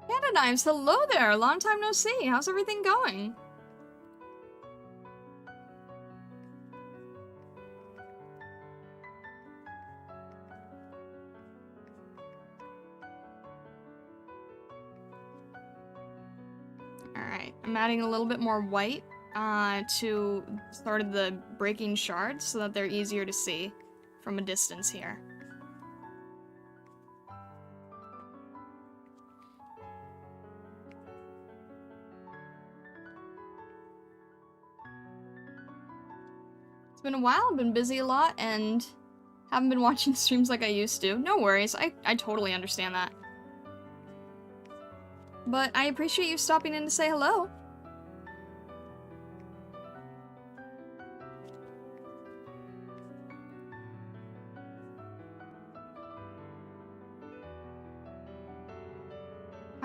Panda Knives, hello there! Long time no see. How's everything going? Alright, I'm adding a little bit more white to sort of the breaking shards so that they're easier to see from a distance here. It's been a while, I've been busy a lot, and haven't been watching streams like I used to. No worries, I totally understand that. But I appreciate you stopping in to say hello.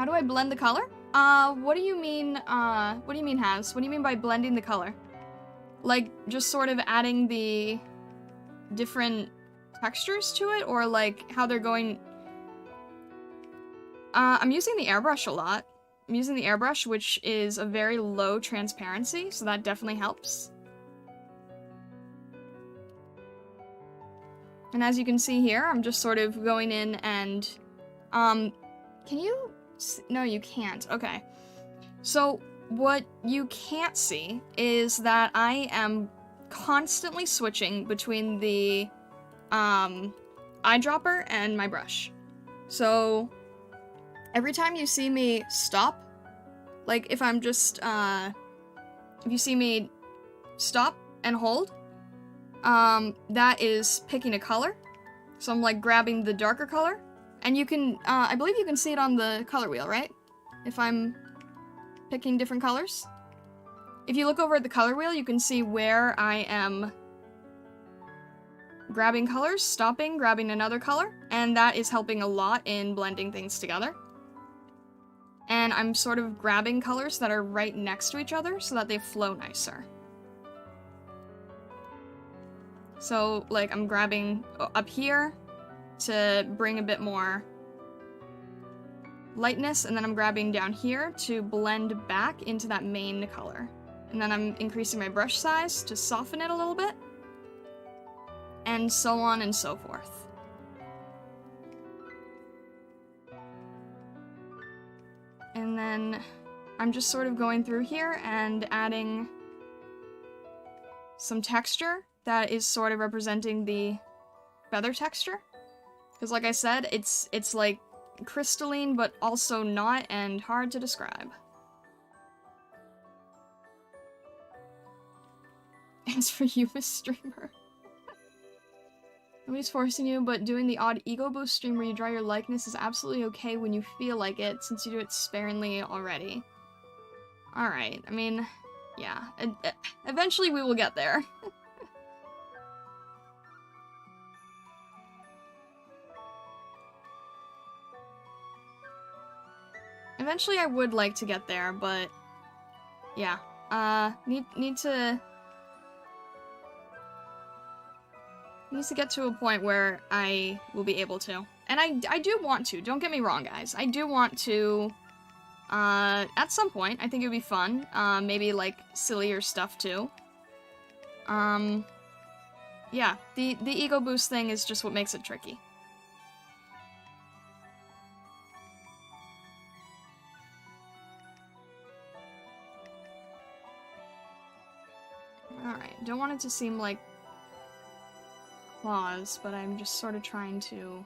How do I blend the color? What do you mean, Has? What do you mean by blending the color? Like, just sort of adding the different textures to it, or like how they're going... I'm using the airbrush a lot. I'm using the airbrush, which is a very low transparency, so that definitely helps. And as you can see here, I'm just sort of going in and, can you see? No, you can't. Okay. So what you can't see is that I am constantly switching between the, eyedropper and my brush. So every time you see me stop, like if I'm just, if you see me stop and hold, that is picking a color. So I'm like grabbing the darker color, and you can, I believe you can see it on the color wheel, right? If I'm picking different colors. If you look over at the color wheel, you can see where I am grabbing colors, stopping, grabbing another color, and that is helping a lot in blending things together. And I'm sort of grabbing colors that are right next to each other so that they flow nicer. So, like, I'm grabbing up here to bring a bit more lightness, and then I'm grabbing down here to blend back into that main color. And then I'm increasing my brush size to soften it a little bit, and so on and so forth. And then I'm just sort of going through here and adding some texture that is sort of representing the feather texture. Because like I said, it's like crystalline, but also not, and hard to describe. As for you, Miss Streamer. Nobody's forcing you, but doing the odd ego boost stream where you draw your likeness is absolutely okay when you feel like it, since you do it sparingly already. Alright, I mean, yeah. Eventually we will get there. Eventually I would like to get there, but yeah. Needs to get to a point where I will be able to. And I do want to, don't get me wrong, guys. I do want to, at some point. I think it would be fun. Maybe, like, sillier stuff, too. Yeah, the ego boost thing is just what makes it tricky. Alright, don't want it to seem like claws, but I'm just sort of trying to...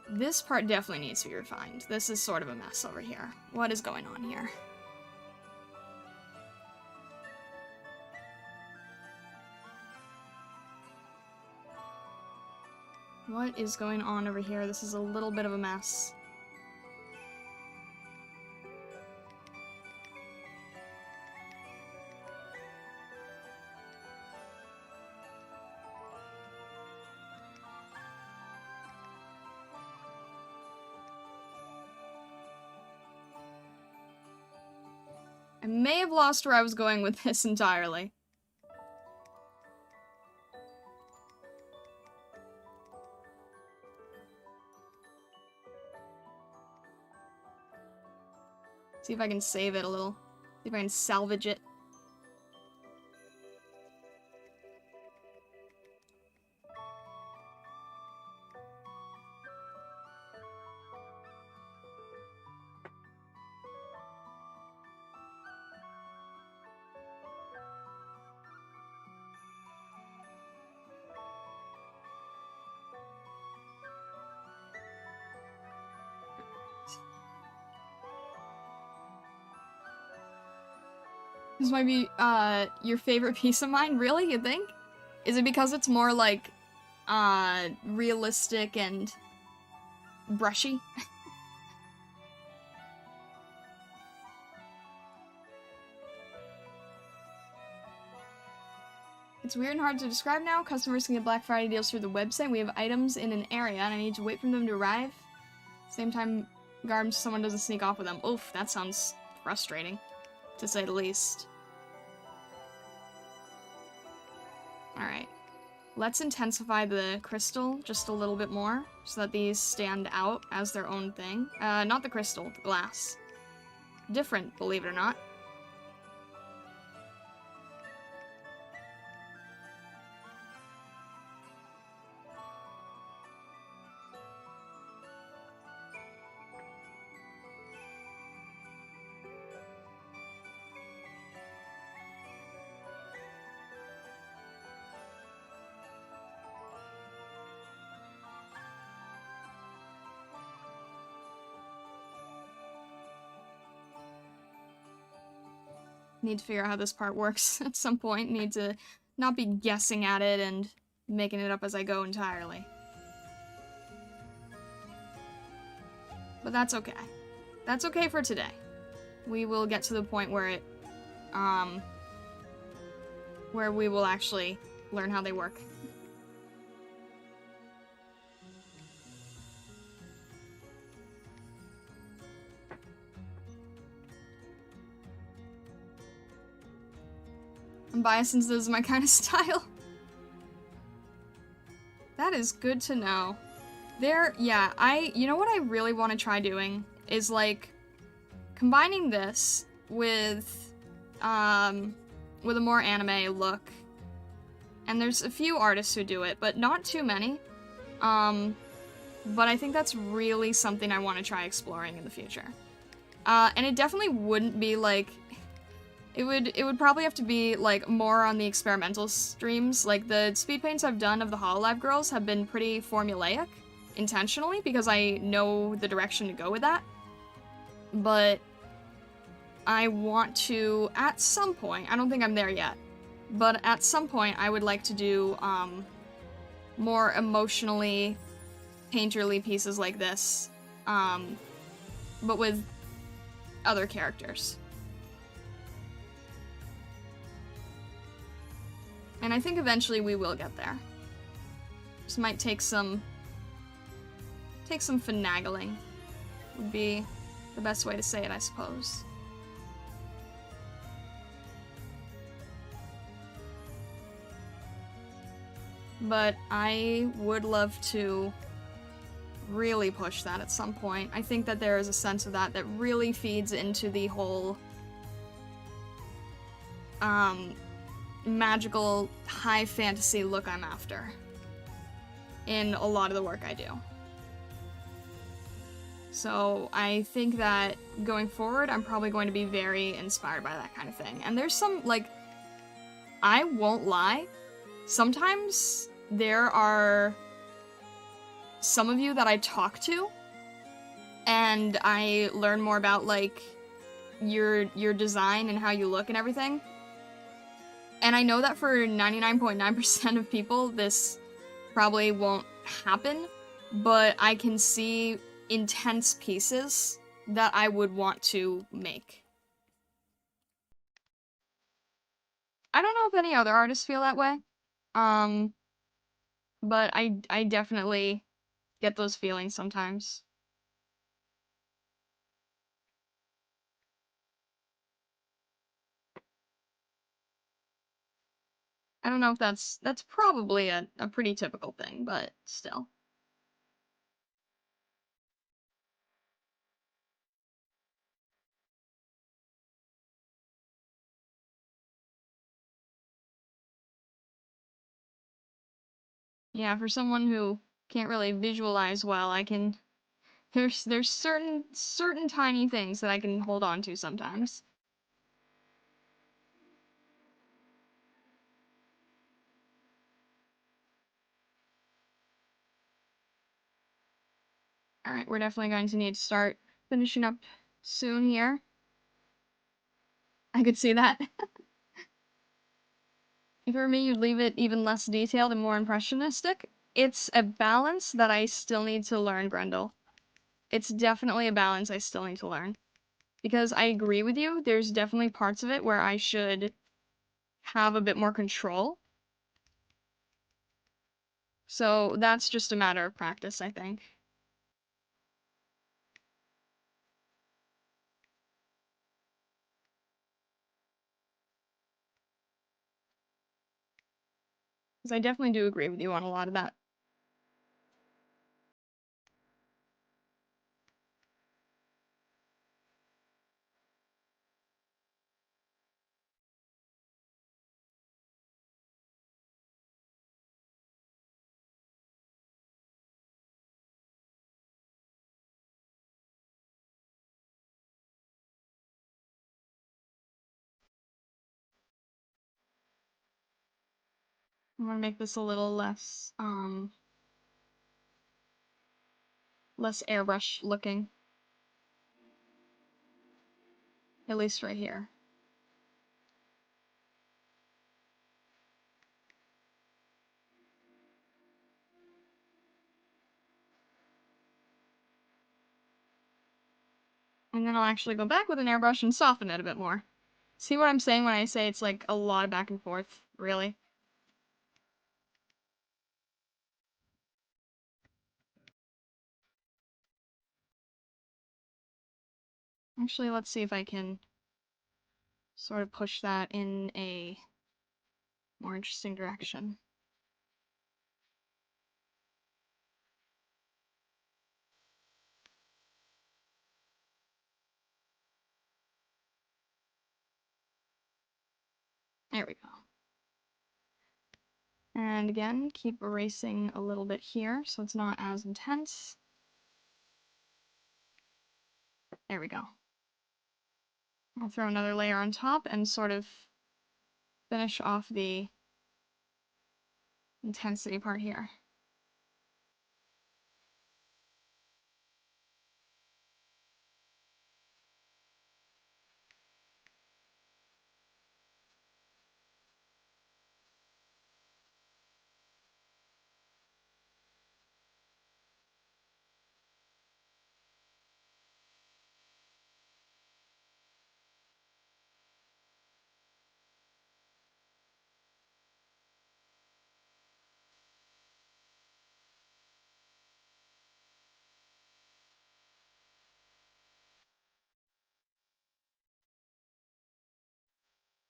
This part definitely needs to be refined. This is sort of a mess over here. What is going on here? What is going on over here? This is a little bit of a mess. I may have lost where I was going with this entirely. See if I can save it a little. See if I can salvage it. This might be, your favorite piece of mine? Really, you think? Is it because it's more, like, realistic and brushy? It's weird and hard to describe now. Customers can get Black Friday deals through the website. We have items in an area, and I need to wait for them to arrive. Same time, guard someone doesn't sneak off with them. Oof, that sounds frustrating, to say the least. Alright. Let's intensify the crystal just a little bit more, so that these stand out as their own thing. Not the crystal, the glass. Different, believe it or not. Need to figure out how this part works at some point. Need to not be guessing at it and making it up as I go entirely. But that's okay. That's okay for today. We will get to the point where it, where we will actually learn how they work. I'm biased since this is my kind of style. That is good to know. You know what I really want to try doing is, like, combining this with a more anime look. And there's a few artists who do it, but not too many. But I think that's really something I want to try exploring in the future. And it definitely wouldn't be, like... It would probably have to be, like, more on the experimental streams. Like, the speed paints I've done of the Hololive girls have been pretty formulaic, intentionally, because I know the direction to go with that. But I want to, at some point, I don't think I'm there yet, but at some point I would like to do, more emotionally painterly pieces like this, but with other characters. And I think eventually we will get there. This might take some finagling, would be the best way to say it, I suppose. But I would love to really push that at some point. I think that there is a sense of that that really feeds into the whole magical, high fantasy look I'm after in a lot of the work I do. So I think that going forward, I'm probably going to be very inspired by that kind of thing. And there's some, like, I won't lie, sometimes there are some of you that I talk to, and I learn more about, like, your design and how you look and everything. And I know that for 99.9% of people, this probably won't happen, but I can see intense pieces that I would want to make. I don't know if any other artists feel that way, but I definitely get those feelings sometimes. I don't know if that's probably a pretty typical thing, but still. Yeah, for someone who can't really visualize well, I can there's certain tiny things that I can hold on to sometimes. Alright, we're definitely going to need to start finishing up soon here. I could see that. If it were me, you'd leave it even less detailed and more impressionistic. It's a balance that I still need to learn, Grendel. It's definitely a balance I still need to learn. Because I agree with you, there's definitely parts of it where I should have a bit more control. So that's just a matter of practice, I think. Because I definitely do agree with you on a lot of that. I'm gonna make this a little less airbrush looking. At least right here. And then I'll actually go back with an airbrush and soften it a bit more. See what I'm saying when I say it's like a lot of back and forth, really? Actually, let's see if I can sort of push that in a more interesting direction. There we go. And again, keep erasing a little bit here so it's not as intense. There we go. I'll throw another layer on top and sort of finish off the intensity part here.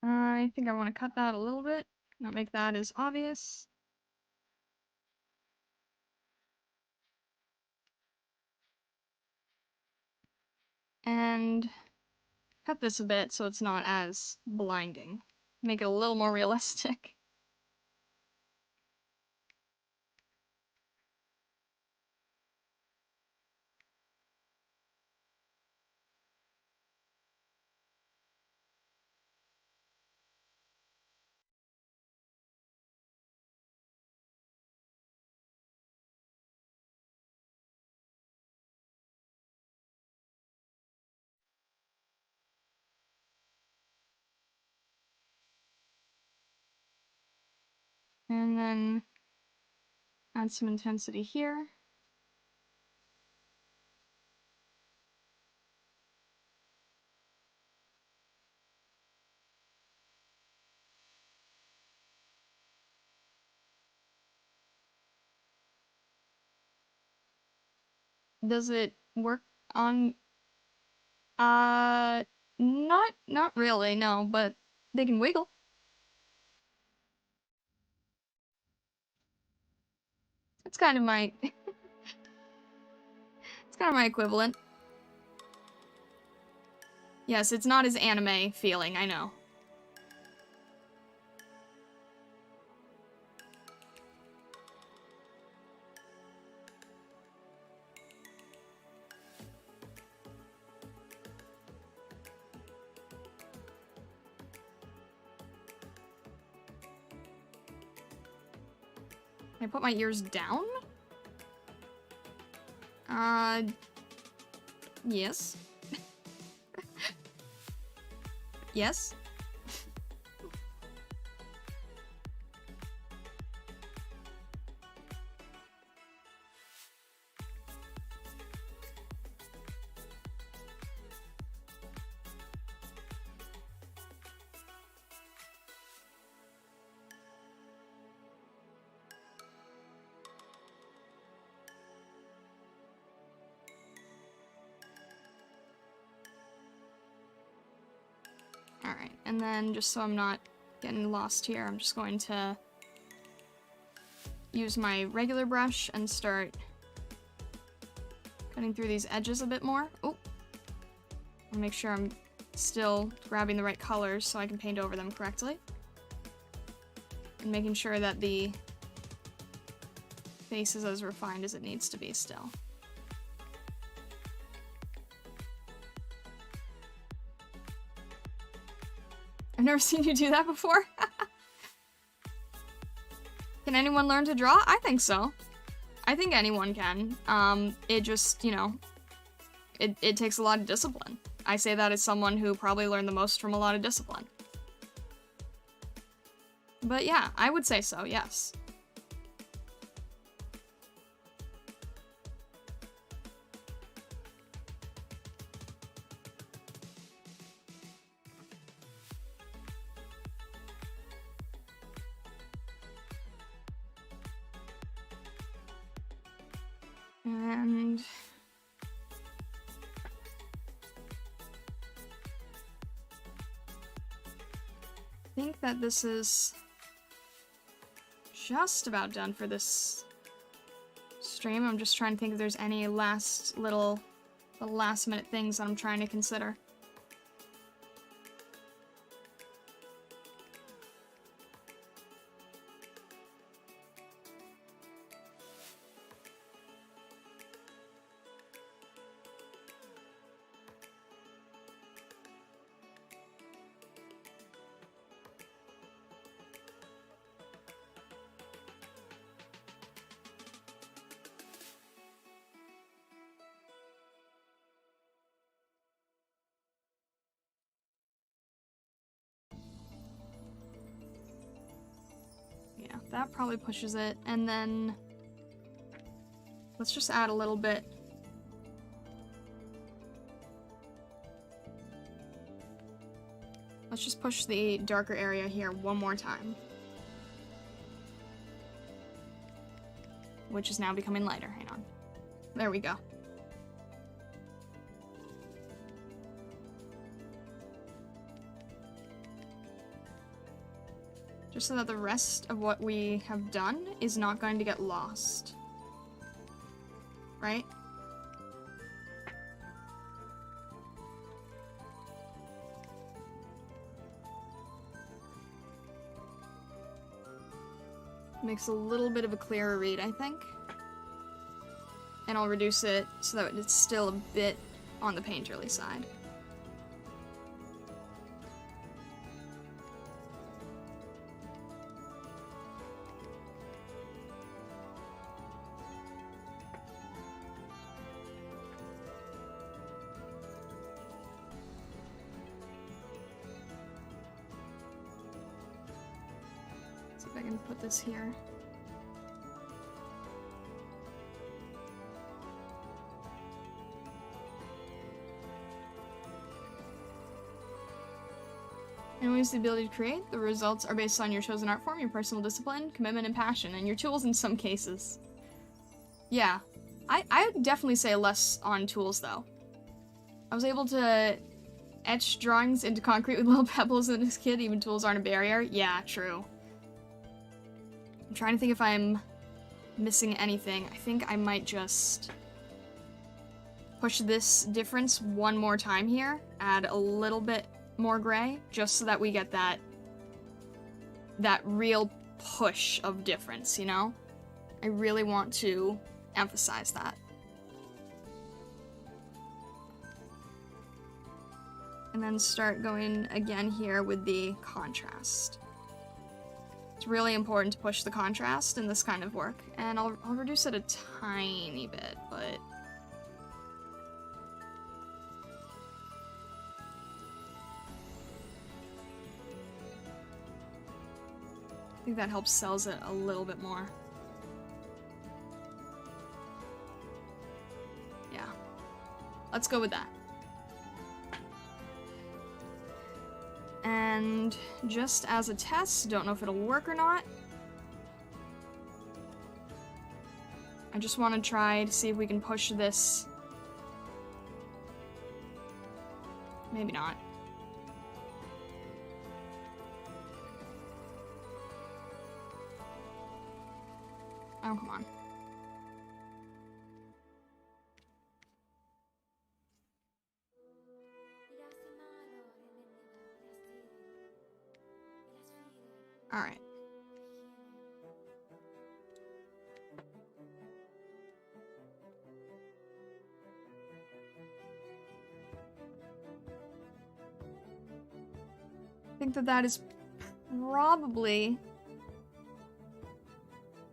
I think I want to cut that a little bit, not make that as obvious. And cut this a bit so it's not as blinding. Make it a little more realistic. And then add some intensity here. Does it work on not really, no, but they can wiggle. It's kind of my it's kind of my equivalent. Yes, it's not as anime feeling, I know. Can I put my ears down? Yes. Yes. And then, just so I'm not getting lost here, I'm just going to use my regular brush and start cutting through these edges a bit more. Oh! And make sure I'm still grabbing the right colors so I can paint over them correctly. And making sure that the face is as refined as it needs to be still. I've never seen you do that before. Can anyone learn to draw? I think so. I think anyone can. It just, you know, it takes a lot of discipline. I say that as someone who probably learned the most from a lot of discipline. But yeah, I would say so, yes. And I think that this is just about done for this stream. I'm just trying to think if there's any last minute things that I'm trying to consider. Yeah, that probably pushes it, and then let's just add a little bit. Let's just push the darker area here one more time. Which is now becoming lighter. Hang on. There we go. Just so that the rest of what we have done is not going to get lost. Right? Makes a little bit of a clearer read, I think. And I'll reduce it so that it's still a bit on the painterly side. See if I can put this here. And always the ability to create. The results are based on your chosen art form, your personal discipline, commitment, and passion, and your tools in some cases. Yeah. I would definitely say less on tools, though. I was able to etch drawings into concrete with little pebbles as a kid. Even tools aren't a barrier. Yeah, true. I'm trying to think if I'm missing anything. I think I might just push this difference one more time here. Add a little bit more gray, just so that we get that real push of difference, you know? I really want to emphasize that. And then start going again here with the contrast. It's really important to push the contrast in this kind of work, and I'll reduce it a tiny bit, but I think that helps sells it a little bit more. Yeah. Let's go with that. And just as a test, don't know if it'll work or not. I just want to try to see if we can push this. Maybe not. Oh, come on. Alright. I think that is probably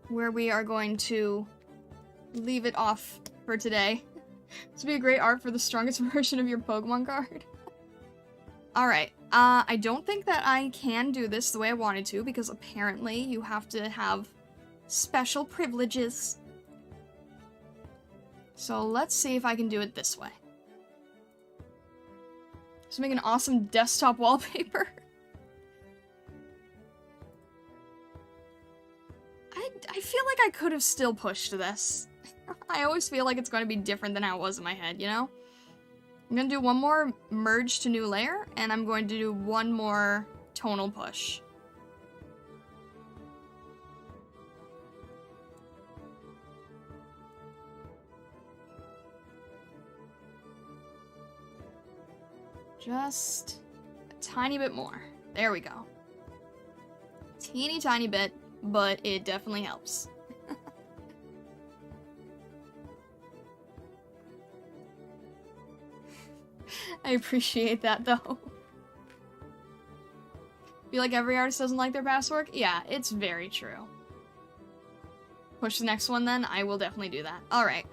where we are going to leave it off for today. This would be a great art for the strongest version of your Pokemon card. Alright, I don't think that I can do this the way I wanted to, because apparently you have to have special privileges. So let's see if I can do it this way. Just make an awesome desktop wallpaper. I feel like I could have still pushed this. I always feel like it's going to be different than how it was in my head, you know? I'm going to do one more merge to new layer, and I'm going to do one more tonal push. Just a tiny bit more. There we go. Teeny tiny bit, but it definitely helps. I appreciate that, though. Feel like every artist doesn't like their past work? Yeah, it's very true. Push the next one, then? I will definitely do that. Alright.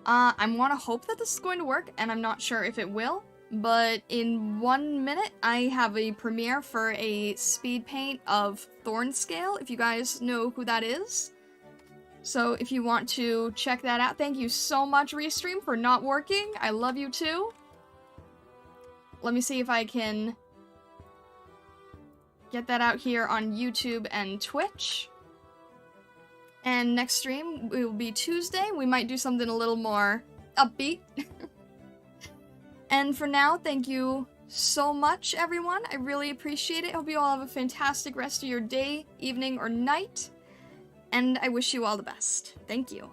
I want to hope that this is going to work, and I'm not sure if it will, but in 1 minute, I have a premiere for a speed paint of Thornscale, if you guys know who that is. So if you want to check that out, thank you so much, Restream, for not working. I love you too. Let me see if I can get that out here on YouTube and Twitch. And next stream will be Tuesday. We might do something a little more upbeat. And for now, thank you so much, everyone. I really appreciate it. Hope you all have a fantastic rest of your day, evening, or night. And I wish you all the best. Thank you.